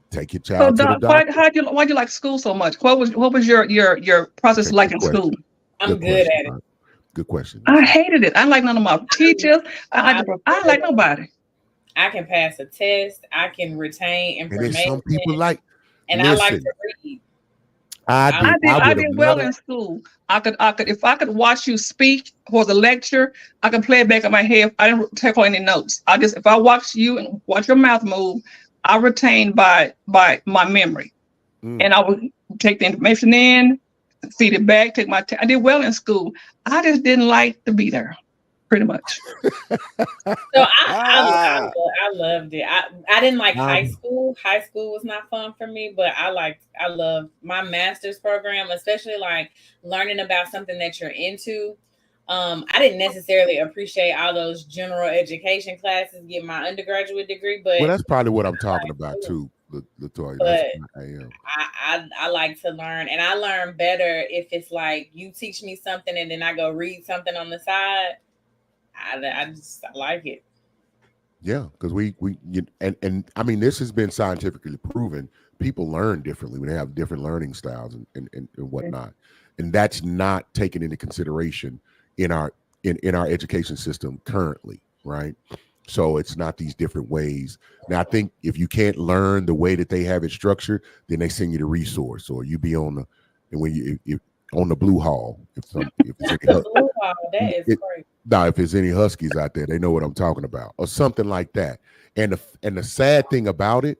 Take your child to the doctor. Why do you like school so much? What was your process like in school? I'm good at it. Good question. I hated it. I like none of my teachers. I like nobody. I can pass a test. I can retain information. And there's some people like, and I like to read. I did well in school. I could if I could watch you speak for the lecture, I could play it back in my head. I didn't take on any notes. If I watch you and watch your mouth move, I retain by my memory, and I would take the information in, feed it back, take my. I did well in school. I just didn't like to be there, pretty much. So I loved it. I didn't like high school. High school was not fun for me, but I love my master's program, especially like learning about something that you're into. I didn't necessarily appreciate all those general education classes, get my undergraduate degree, but well, that's probably what I'm talking about too, Latoya. But I like to learn, and I learn better if it's like you teach me something and then I go read something on the side. I like it. Yeah, because and I mean, this has been scientifically proven. People learn differently when they have different learning styles and whatnot, and that's not taken into consideration in our education system currently, right? So it's not these different ways. Now, I think if you can't learn the way that they have it structured, then they send you the resource, or you be on the Blue Hall. If it's any Huskies out there, they know what I'm talking about, or something like that. And the sad thing about it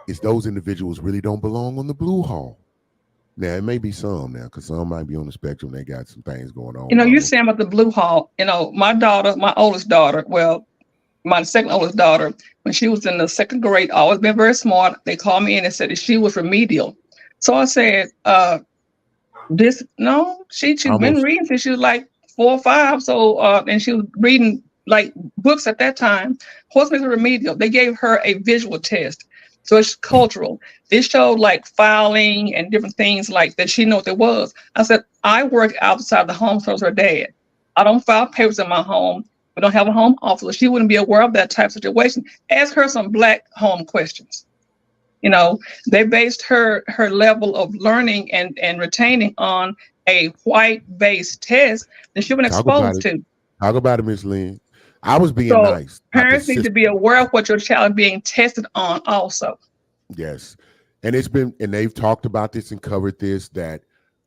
is those individuals really don't belong on the Blue Hall. Now, it may be some now, because some might be on the spectrum. They got some things going on. You're saying about the Blue Hall. My oldest daughter, well, my second oldest daughter, when she was in the second grade, always been very smart. They called me in and said that she was remedial. So I said, she's been reading since she was like 4 or 5. So, and she was reading like books at that time. What's makes her remedial? They gave her a visual test. So it's cultural. It showed like filing and different things like that. She knew what it was. I said, I work outside the home, so was her dad. I don't file papers in my home. We don't have a home office. She wouldn't be aware of that type of situation. Ask her some Black home questions. They based her level of learning and retaining on a white-based test that she was exposed to. Talk about it, Miss Lynn. I was being nice. Parents need to be aware of what your child is being tested on also. Yes. And it's been, and they've talked about this and covered this, that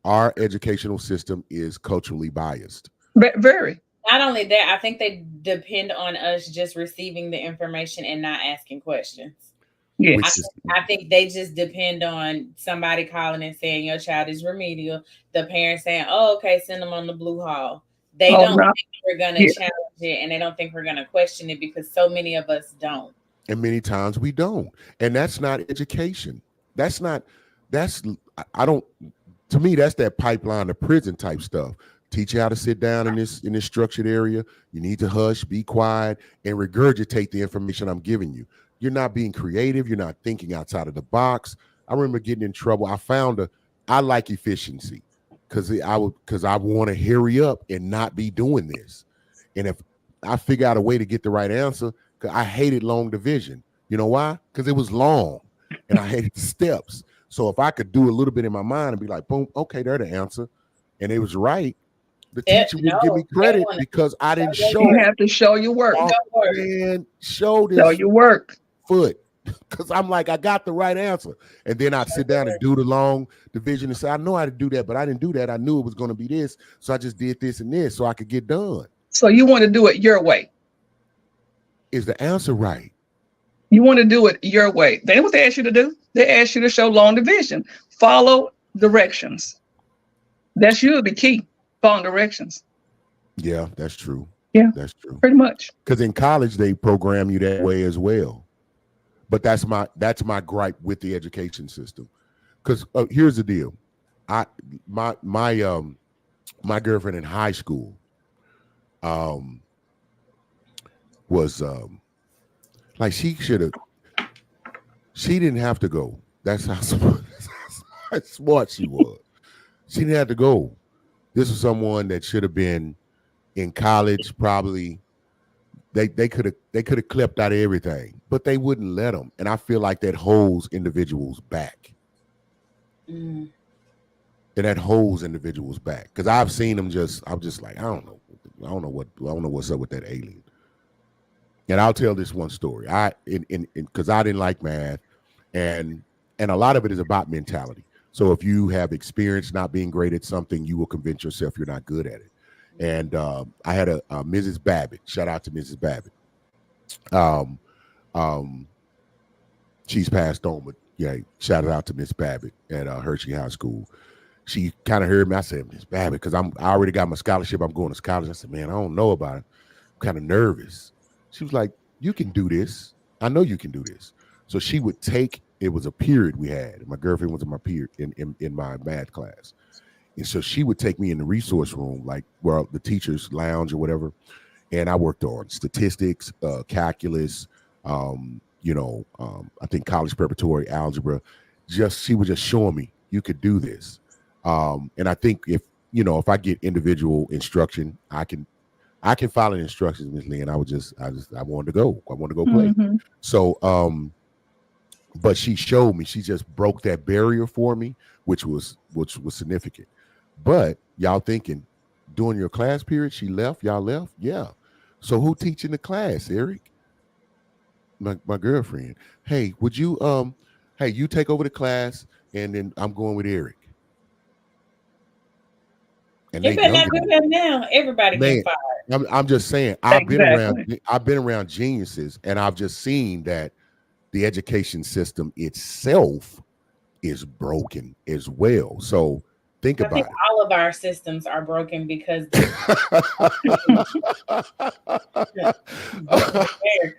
our educational system is culturally biased. Very. Not only that, I think they depend on us just receiving the information and not asking questions. I, Which Yes. is, I think they just depend on somebody calling and saying your child is remedial. The parents saying, "Oh, okay, send them on the blue hall." They Oh, don't no. think we're gonna Yeah. challenge it, and they don't think we're gonna question it because so many of us don't. and many times we don't. And that's not education. That's not, that's, I don't, to me, that's that pipeline to prison type stuff. Teach you how to sit down in this structured area. You need to hush, be quiet, and regurgitate the information I'm giving you. You're not being creative. You're not thinking outside of the box. I remember getting in trouble. I like efficiency because I want to hurry up and not be doing this. And if I figure out a way to get the right answer, because I hated long division. You know why? Because it was long and I hated the steps. So if I could do a little bit in my mind and be like, boom, okay, there's the answer. And it was right, the teacher wouldn't give me No, they credit want to because I didn't show show, You your work. have to show your work. Show oh, work. man, show Show this your work. foot. Because I'm like, I got the right answer. And then I'd sit down and do the long division and say, I know how to do that, but I didn't do that. I knew it was going to be this. So I just did this and this so I could get done. So you want to do it your way. Is the answer right? You want to do it your way. They know what they ask you to do. They ask you to show long division. Follow directions. That's usually the key. Following directions. Yeah, that's true. Yeah. That's true. Pretty much. Because in college they program you that way as well. But that's my gripe with the education system. Because here's the deal, my girlfriend in high school was like she didn't have to go. That's how smart she was. She didn't have to go. This was someone that should have been in college probably. They could have clipped out of everything, but they wouldn't let them. And I feel like that holds individuals back. Mm. And that holds individuals back. Because I've seen them I'm just like, I don't know what's up with that alien. And I'll tell this one story. Because I didn't like math, and a lot of it is about mentality. So if you have experience not being great at something, you will convince yourself you're not good at it. And I had a Mrs. Babbitt. Shout out to Mrs. Babbitt. Um, um, she's passed on, but yeah, shout out to Miss Babbitt at Hershey High School. She kind of heard me. I said, Miss Babbitt, because I already got my scholarship. I'm going to college. I said, man, I don't know about it. I'm kind of nervous. She was like, you can do this. I know you can do this. So she would take, it was a period we had. My girlfriend was in my period in my math class. And so she would take me in the resource room, like where the teachers lounge or whatever. And I worked on statistics, calculus, I think college preparatory algebra. She was just showing me you could do this. And I think if I get individual instruction, I can follow the instructions, Ms. Lee, and I wanted to go. I wanted to go play. Mm-hmm. So, but she showed me, she just broke that barrier for me, which was significant. But y'all thinking during your class period, she left, y'all left? Yeah. So who teaching the class, Eric? My girlfriend. Hey, would you you take over the class and then I'm going with Eric. And You they better not younger do than that now. Everybody Man, get fired. I'm just saying, Exactly. I've been around geniuses, and I've just seen that the education system itself is broken as well. So think I about think it. all of our systems are broken because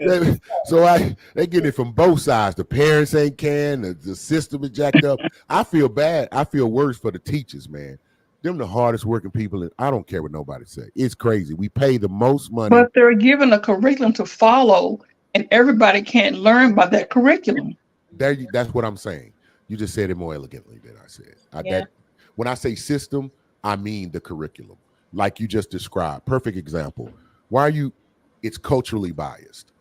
America. So they get it from both sides. The parents ain't can, the system is jacked up. I feel bad. I feel worse for the teachers, man. Them the hardest working people, and I don't care what nobody say. It's crazy. We pay the most money. But they're given a curriculum to follow, and everybody can't learn by that curriculum. That's what I'm saying. You just said it more elegantly than I said. Yeah. When I say system, I mean the curriculum, like you just described. Perfect example. Why are you? It's culturally biased.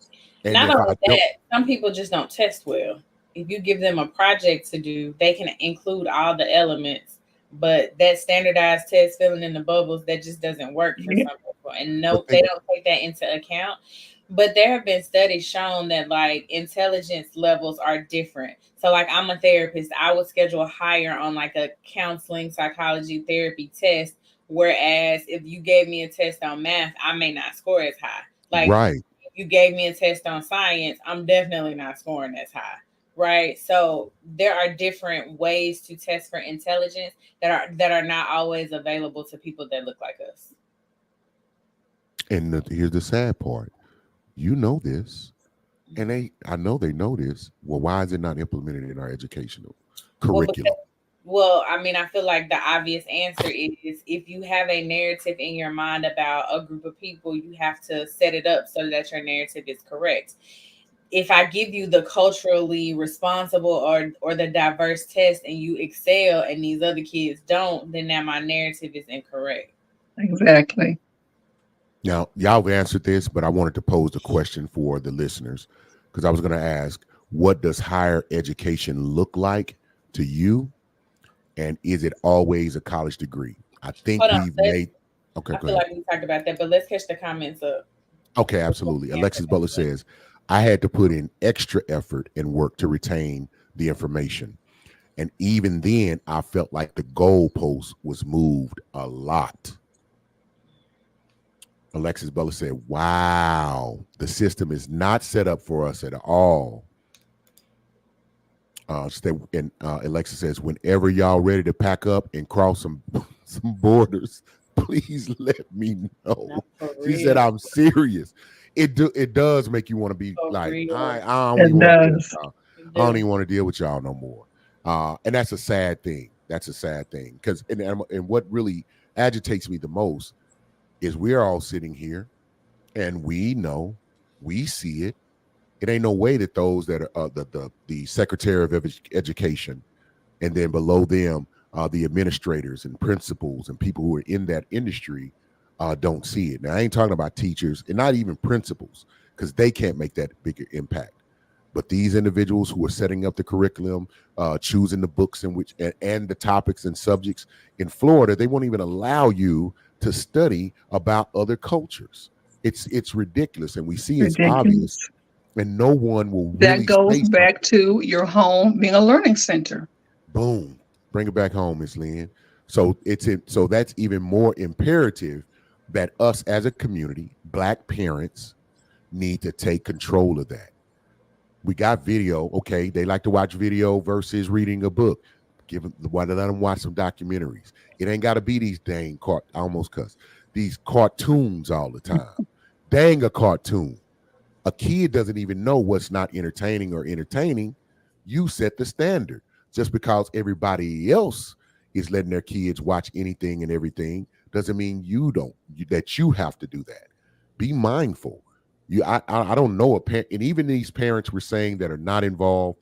And Not if only I don't, that, some people just don't test well. If you give them a project to do, they can include all the elements, but that standardized test filling in the bubbles, that just doesn't work for Yeah. some people. And but no, they don't take that into account. But there have been studies shown that like intelligence levels are different. So like I'm a therapist, I would schedule higher on like a counseling psychology therapy test. Whereas if you gave me a test on math, I may not score as high. Like Right. if you gave me a test on science, I'm definitely not scoring as high. Right. So there are different ways to test for intelligence that are not always available to people that look like us. And here's the sad part. You know this, and I know they know this. Well, why is it not implemented in our educational Well, because curriculum? I mean, I feel like the obvious answer is if you have a narrative in your mind about a group of people, you have to set it up so that your narrative is correct. If I give you the culturally responsible or the diverse test and you excel and these other kids don't, then now my narrative is incorrect. Exactly. Now, y'all have answered this, but I wanted to pose the question for the listeners because I was going to ask, what does higher education look like to you? And is it always a college degree? I think Hold on. we've made. Okay, I go feel ahead. like we talked about that, but let's catch the comments up. Okay, absolutely. Alexis Butler says, I had to put in extra effort and work to retain the information. And even then, I felt like the goalpost was moved a lot. Alexis Butler said, wow, the system is not set up for us at all. And Alexis says, whenever y'all ready to pack up and cross some borders, please let me know. She said, I'm serious. It does make you want to be For like, real. I don't It even want to deal with does. y'all. I don't even want to deal with y'all no more. And that's a sad thing. That's a sad thing. Because and what really agitates me the most is we're all sitting here and we know, we see it. It ain't no way that those that are the Secretary of Education and then below them the administrators and principals and people who are in that industry don't see it. Now I ain't talking about teachers and not even principals because they can't make that bigger impact. But these individuals who are setting up the curriculum, choosing the books in which and the topics and subjects in Florida, they won't even allow you to study about other cultures. It's ridiculous, and we see it's obvious, Ridiculous. and no one will That really goes say back something. to your home being a learning center. Boom, bring it back home, Miss Lynn. So that's even more imperative that us as a community, Black parents, need to take control of that. We got video. Okay, they like to watch video versus reading a book. Give them why let them watch some documentaries. It ain't got to be these dang I almost cuss these cartoons all the time. Dang a cartoon. A kid doesn't even know what's not entertaining or entertaining. You set the standard. Just because everybody else is letting their kids watch anything and everything doesn't mean you don't. That you have to do that. Be mindful. I don't know a parent, and even these parents were saying that are not involved,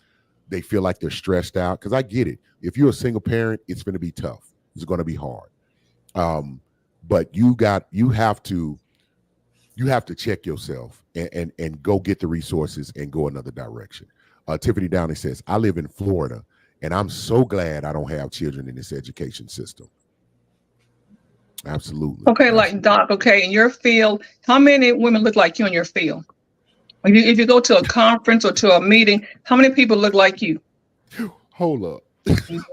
they feel like they're stressed out because I get it. If you're a single parent, it's going to be tough. It's going to be hard. But you have to check yourself and go get the resources and go another direction. Tiffany Downey says, I live in Florida and I'm so glad I don't have children in this education system. Absolutely. Okay, like Absolutely. Doc, okay, in your field, how many women look like you in your field? If you go to a conference or to a meeting, how many people look like you? Hold up.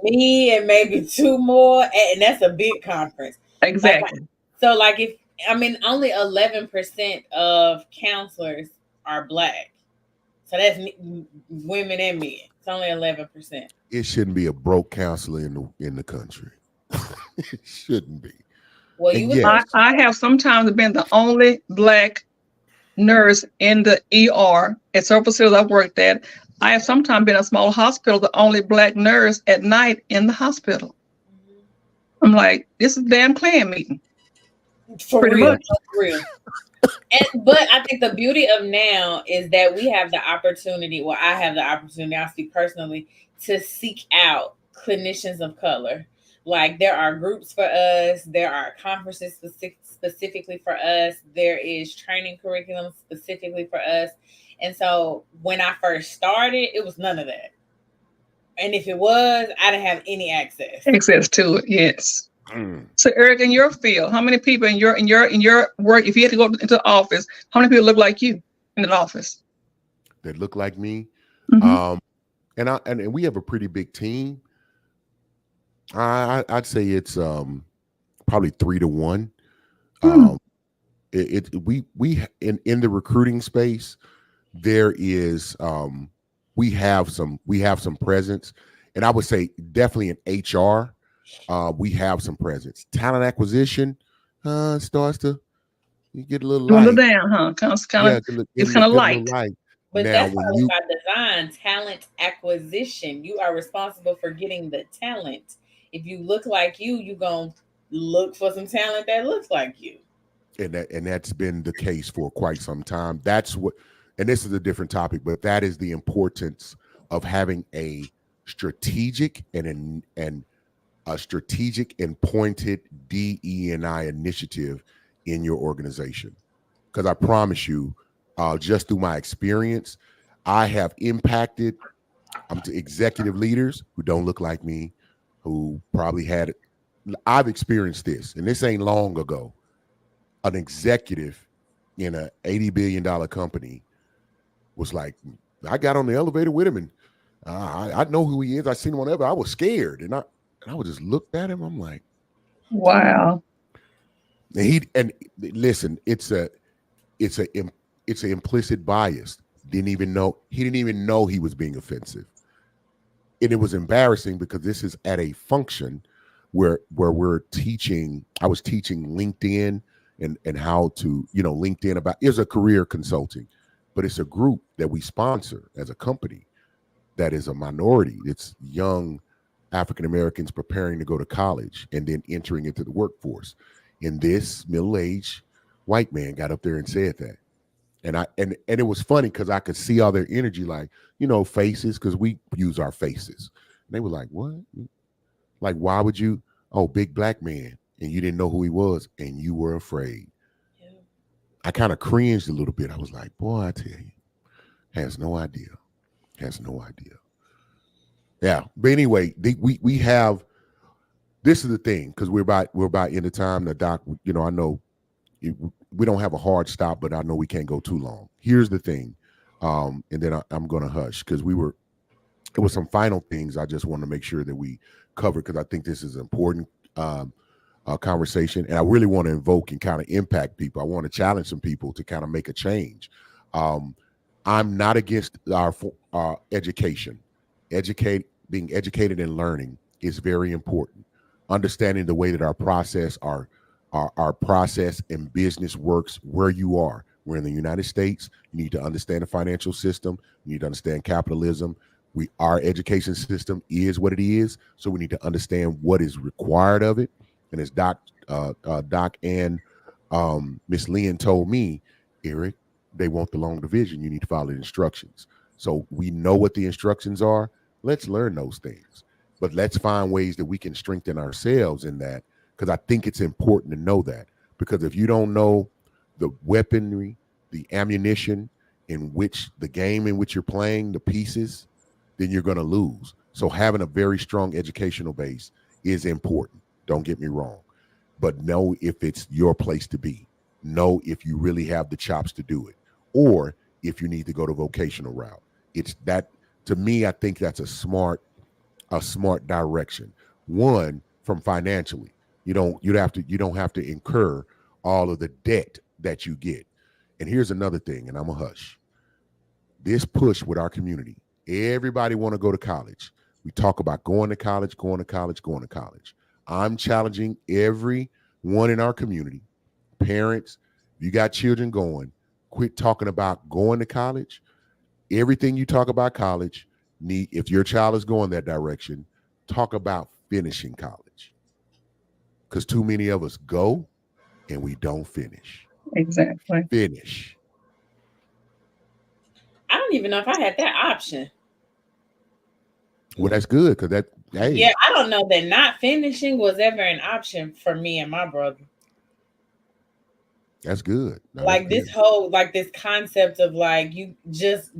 Me and maybe two more, and that's a big conference. Like Exactly. so, like if I mean only 11% of counselors are Black, so that's women and men. It's only 11%. It shouldn't be a broke counselor in the country. It shouldn't be. Well, you And would yes, think I have sometimes been the only Black nurse in the ER at several facilities I've worked at. I have sometimes been a small hospital, the only Black nurse at night in the hospital. I'm like, this is a damn clan meeting, for pretty real, much. for real. But I think the beauty of now is that we have the opportunity. Well, I have the opportunity. I speak personally to seek out clinicians of color. Like there are groups for us. There are conferences specifically for us. There is training curriculum specifically for us. And so when I first started, it was none of that. And if it was, I didn't have any access. Access to it, yes. mm, So Eric, in your field, how many people in your work, if you had to go into the office, how many people look like you? in the office? that look like me. Mm-hmm. Um, and we have a pretty big team. I'd say it's probably 3 to 1. Hmm. Um, we in the recruiting space, there is we have some presence, and I would say definitely in HR, we have some presence. Talent acquisition starts to you get a little Dwindle light. down, huh? Yeah, It's kind of get a little light. light. But Now, that's when probably you by design, talent acquisition. You are responsible for getting the talent. If you look like you gonna look for some talent that looks like you. and that's been the case for quite some time. That's what, and this is a different topic, but that is the importance of having a strategic and a strategic and pointed DE&I initiative in your organization. Because I promise you, just through my experience, I have impacted to executive leaders who don't look like me, who probably had. I've experienced this, and this ain't long ago. An executive in a $80 billion company was like, I got on the elevator with him, and I know who he is. I seen him on ever. I was scared, and I would just looked at him. I'm like, Wow. and listen, it's a it's an implicit bias. He didn't even know he was being offensive, and it was embarrassing because this is at a function where we're teaching. I was teaching LinkedIn and how to LinkedIn about is a career consulting, but it's a group that we sponsor as a company that is a minority. It's young African Americans preparing to go to college and then entering into the workforce. And this middle-aged white man got up there and said that. And it was funny because I could see all their energy, like, faces, because we use our faces. And they were like, what? Like, why would you? Oh, big black man. And you didn't know who he was, and you were afraid. Yeah. I kind of cringed a little bit. I was like, boy, I tell you, has no idea. Has no idea. Yeah. But anyway, we have this is the thing, because we're about in the time. The doc, I know we don't have a hard stop, but I know we can't go too long. Here's the thing, and then I'm going to hush because it was some final things I just want to make sure that we cover, because I think this is important conversation, and I really want to invoke and kind of impact people. I want to challenge some people to kind of make a change. Um, I'm not against our education. Being educated and learning is very important. Understanding the way that our process and business works where you are. We're in the United States. You need to understand the financial system. You need to understand capitalism. Our education system is what it is, so we need to understand what is required of it. And as Doc and Miss Lynn told me, Eric, they want the long division. You need to follow the instructions. So we know what the instructions are. Let's learn those things, but let's find ways that we can strengthen ourselves in that, because I think it's important to know that. Because if you don't know the weaponry, the ammunition in which the game in which you're playing, the pieces, then you're going to lose. So having a very strong educational base is important. Don't get me wrong, but know if it's your place to be. Know if you really have the chops to do it, or if you need to go the vocational route. It's that, to me, I think that's a smart direction. One, from financially, you don't have to incur all of the debt that you get. And here's another thing, and I'm a hush. This push with our community, everybody want to go to college. We talk about going to college, going to college, going to college. I'm challenging everyone in our community, parents, you got children going, quit talking about going to college. Everything you talk about college, if your child is going that direction, talk about finishing college. Because too many of us go and we don't finish. Exactly. Finish. I don't even know if I had that option. Well, that's good, because Yeah, hey, I don't know that not finishing was ever an option for me and my brother. that's good. No, that's Like this good. whole like this concept of like you just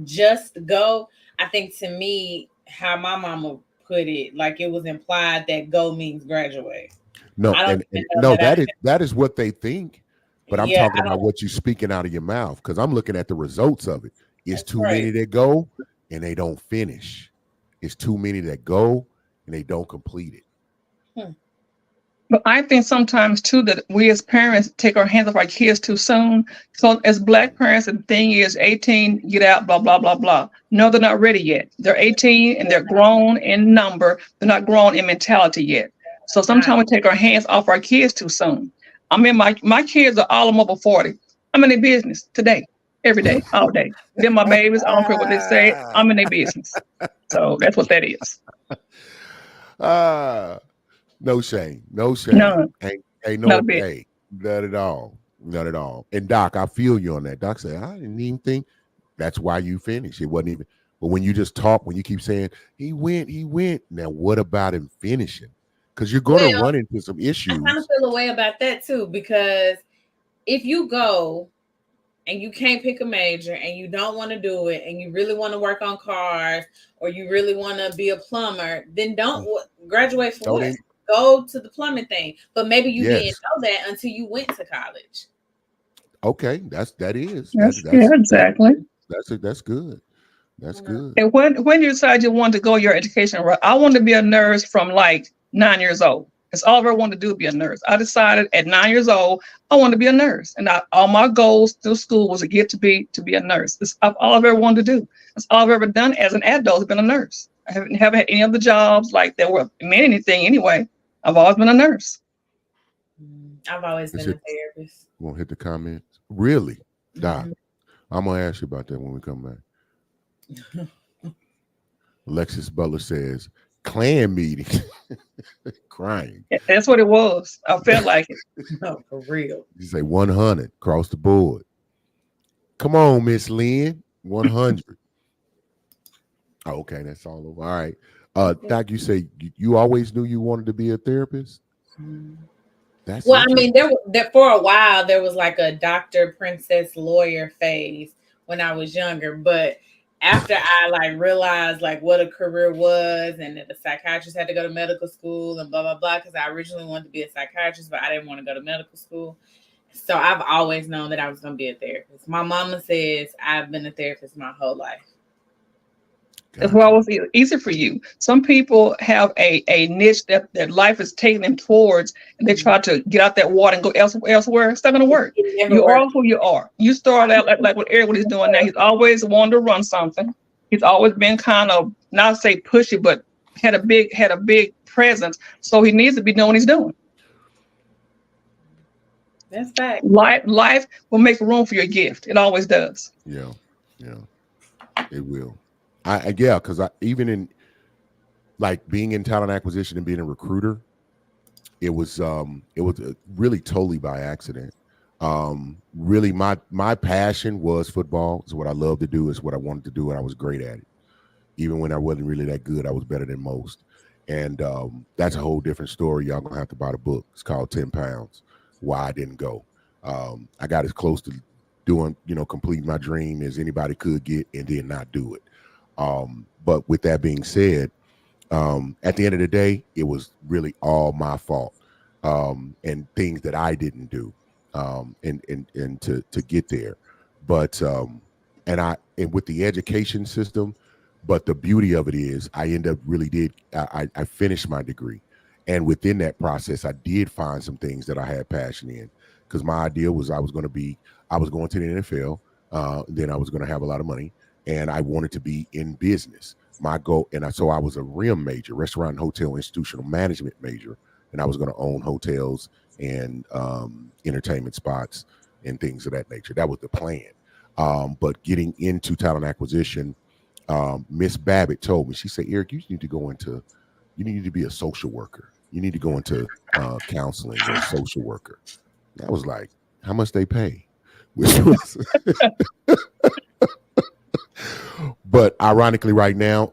go. I think to me, how my mama put it, like it was implied that go means graduate. No, I don't and even know no, that I that is what they think. But I'm Yeah, talking about what you speaking out of your mouth, because I'm looking at the results of it. It's that's too many right. that go and they don't finish. It's too many that go and they don't complete it. Hmm. But I think sometimes too that we as parents take our hands off our kids too soon. So as Black parents, the thing is 18, get out, blah, blah, blah, blah. No, they're not ready yet. They're 18 and they're grown in number. They're not grown in mentality yet. So Not sometimes we take our hands off our kids too soon. I mean, my kids are all over 40. I'm in their business today, every day, all day. They're my babies. I don't care what they say. I'm in their business. So that's what that is. Ah, no shame, no shame. None, Ain't not a no, bit. hey, not at all, not at all. And Doc, I feel you on that. Doc said, I didn't even think that's why you finished. It wasn't even, but when you just talk, when you keep saying he went. Now, what about him finishing? Because you're going to well. run into some I kind of issues. feel a way about that too because if you go and you can't pick a major and you don't want to do it and you really want to work on cars or you really want to be a plumber, then don't graduate for Don't what? even, Go to the plumbing thing. But maybe you didn't yes. know that until you went to college. Okay, that is Yes, yeah, exactly. that's good. That's You know? good. And when you decide you want to go your education route, I wanted to be a nurse from like 9 years old. That's all I ever wanted to do, be a nurse. I decided at 9 years old I wanted to be a nurse, and all my goals through school was to get to be a nurse. That's all I've ever wanted to do. That's all I've ever done as an adult has been a nurse. I haven't had any other jobs like that were meant anything anyway. I've always been a nurse. I've always Is been a it? therapist. Won't hit the comments. Really, Doc? Mhm. I'm gonna ask you about that when we come back. Alexis Butler says, clan meeting. Crying. That's what it was. I felt like it. No, for real. You say 100 across the board. Come on, Miss Lynn. 100. Oh, okay, that's all over. All right. Doc, you say you always knew you wanted to be a therapist? That's Well, I mean, interesting. there for a while there was like a doctor, princess, lawyer phase when I was younger, but after I like realized like what a career was and that the psychiatrist had to go to medical school and blah blah blah, because I originally wanted to be a psychiatrist, but I didn't want to go to medical school. So I've always known that I was going to be a therapist. My mama says I've been a therapist my whole life. That's why it Gotcha. was easy for you. Some people have a niche that life is taking them towards, and they try to get out that water and go elsewhere. It's not going to work. It never You worked. are who you are. You start out like what Eric is doing now. He's always wanted to run something. He's always been kind of not say pushy, but had a big presence. So he needs to be knowing what he's doing. That's fact. Life will make room for your gift. It always does. Yeah. Yeah. It will. Yeah, because I even in like being in talent acquisition and being a recruiter, it was really totally by accident. Really my passion was football. It's what I love to do. It's what I wanted to do, and I was great at it. Even when I wasn't really that good, I was better than most. And that's a whole different story. Y'all gonna have to buy the book. It's called 10 Pounds. Why I didn't go. I got as close to doing, completing my dream as anybody could get, and then not do it. But with that being said, at the end of the day, it was really all my fault, and things that I didn't do, and to get there. But and with the education system, but the beauty of it is, I end up really did. I finished my degree, and within that process, I did find some things that I had passion in. Because my idea was I was going to the NFL, then I was going to have a lot of money, and I wanted to be in business. My goal, so I was a RIM major, restaurant and hotel institutional management major, and I was going to own hotels and entertainment spots and things of that nature. That was the plan. But getting into talent acquisition, Miss Babbitt told me, she said, Eric, you need to be a social worker. You need to go into counseling or social worker. And I was like, how much they pay? Which was But ironically, right now,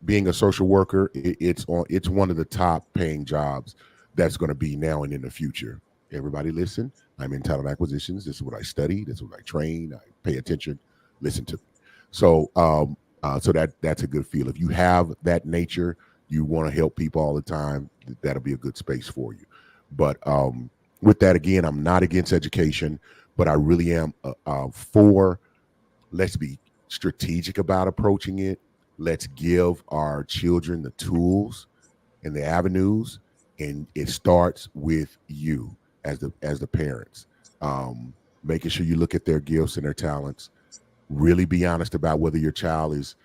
being a social worker, it's one of the top paying jobs that's going to be now and in the future. Everybody, listen. I'm in talent acquisitions. This is what I study. This is what I train. I pay attention. Listen to me. So that's a good feel. If you have that nature, you want to help people all the time. That'll be a good space for you. But with that, again, I'm not against education, but I really am for, let's be strategic about approaching it. Let's give our children the tools and the avenues, and it starts with you as the parents. Making sure you look at their gifts and their talents. Really be honest about whether your child is,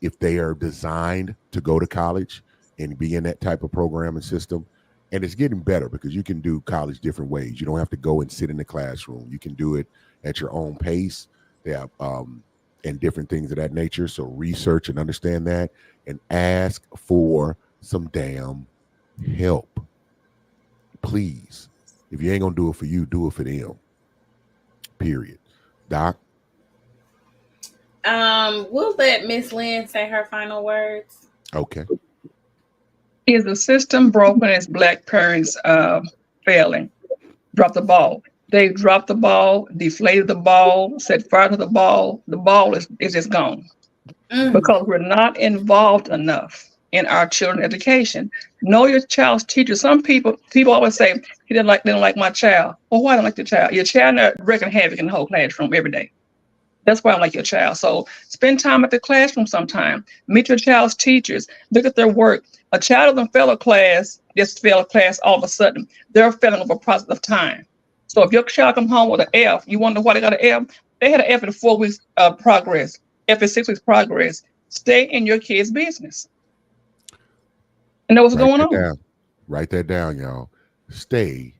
if they are designed to go to college and be in that type of program and system. And it's getting better because you can do college different ways. You don't have to go and sit in the classroom. You can do it at your own pace. They have, and different things of that nature. So research and understand that, and ask for some damn help. Please. If you ain't gonna do it for you, do it for them. Period. Doc? We'll let Miss Lynn say her final words. Okay. Is the system broken as Black parents failing? Drop the ball. They dropped the ball, deflated the ball, set fire to the ball. The ball is just gone because we're not involved enough in our children's education. Know your child's teacher. Some people always say they didn't like my child. Well, why don't like your child? Your child not wreaking havoc in the whole classroom every day. That's why I like your child. So spend time at the classroom sometime. Meet your child's teachers. Look at their work. A child doesn't fail a class, just fail a class all of a sudden. They're failing over a process of time. So if your child come home with an F, you wonder why they got an F? They had an F in 4 weeks progress, F in 6 weeks progress. Stay in your kid's business. And know what's going on. Down. Write that down, y'all. Stay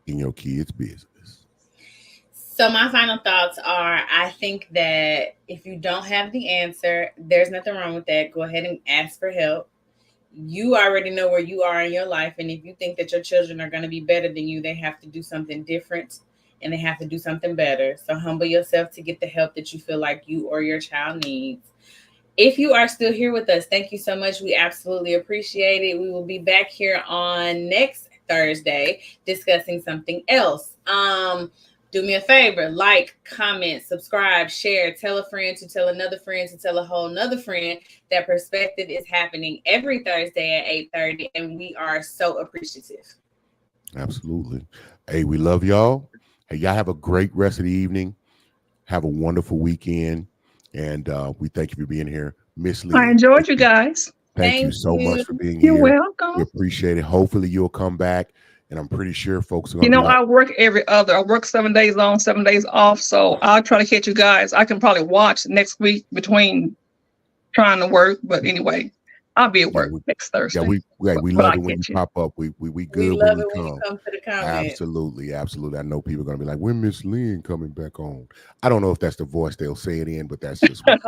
in your kid's business. So my final thoughts are, I think that if you don't have the answer, there's nothing wrong with that. Go ahead and ask for help. You already know where you are in your life. And if you think that your children are going to be better than you, they have to do something different and they have to do something better. So humble yourself to get the help that you feel like you or your child needs. If you are still here with us, thank you so much. We absolutely appreciate it. We will be back here on next Thursday discussing something else. Do me a favor, like, comment, subscribe, share, tell a friend to tell another friend to tell a whole nother friend that Perspective is happening every Thursday at 8:30, and we are so appreciative. Absolutely. Hey, we love y'all. Hey, y'all have a great rest of the evening. Have a wonderful weekend, and we thank you for being here. Miss Lee. I enjoyed you guys. Thank you so much for being here. You're welcome. We appreciate it. Hopefully you'll come back. And I'm pretty sure folks are going to I work I work 7 days on, 7 days off. So I'll try to catch you guys. I can probably watch next week between trying to work. But anyway, I'll be at work next Thursday. Yeah, we love it when you pop up. We good when you come. For the comment. Absolutely. I know people are going to be like, when Miss Lynn coming back on? I don't know if that's the voice they'll say it in, but that's just what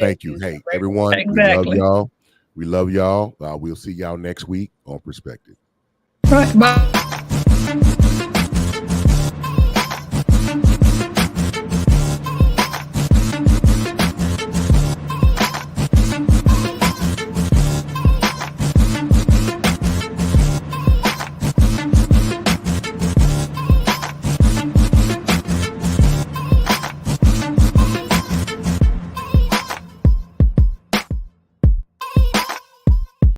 thank you. Hey, everyone. Exactly. We love y'all. We'll see y'all next week on Perspective. Right, bye.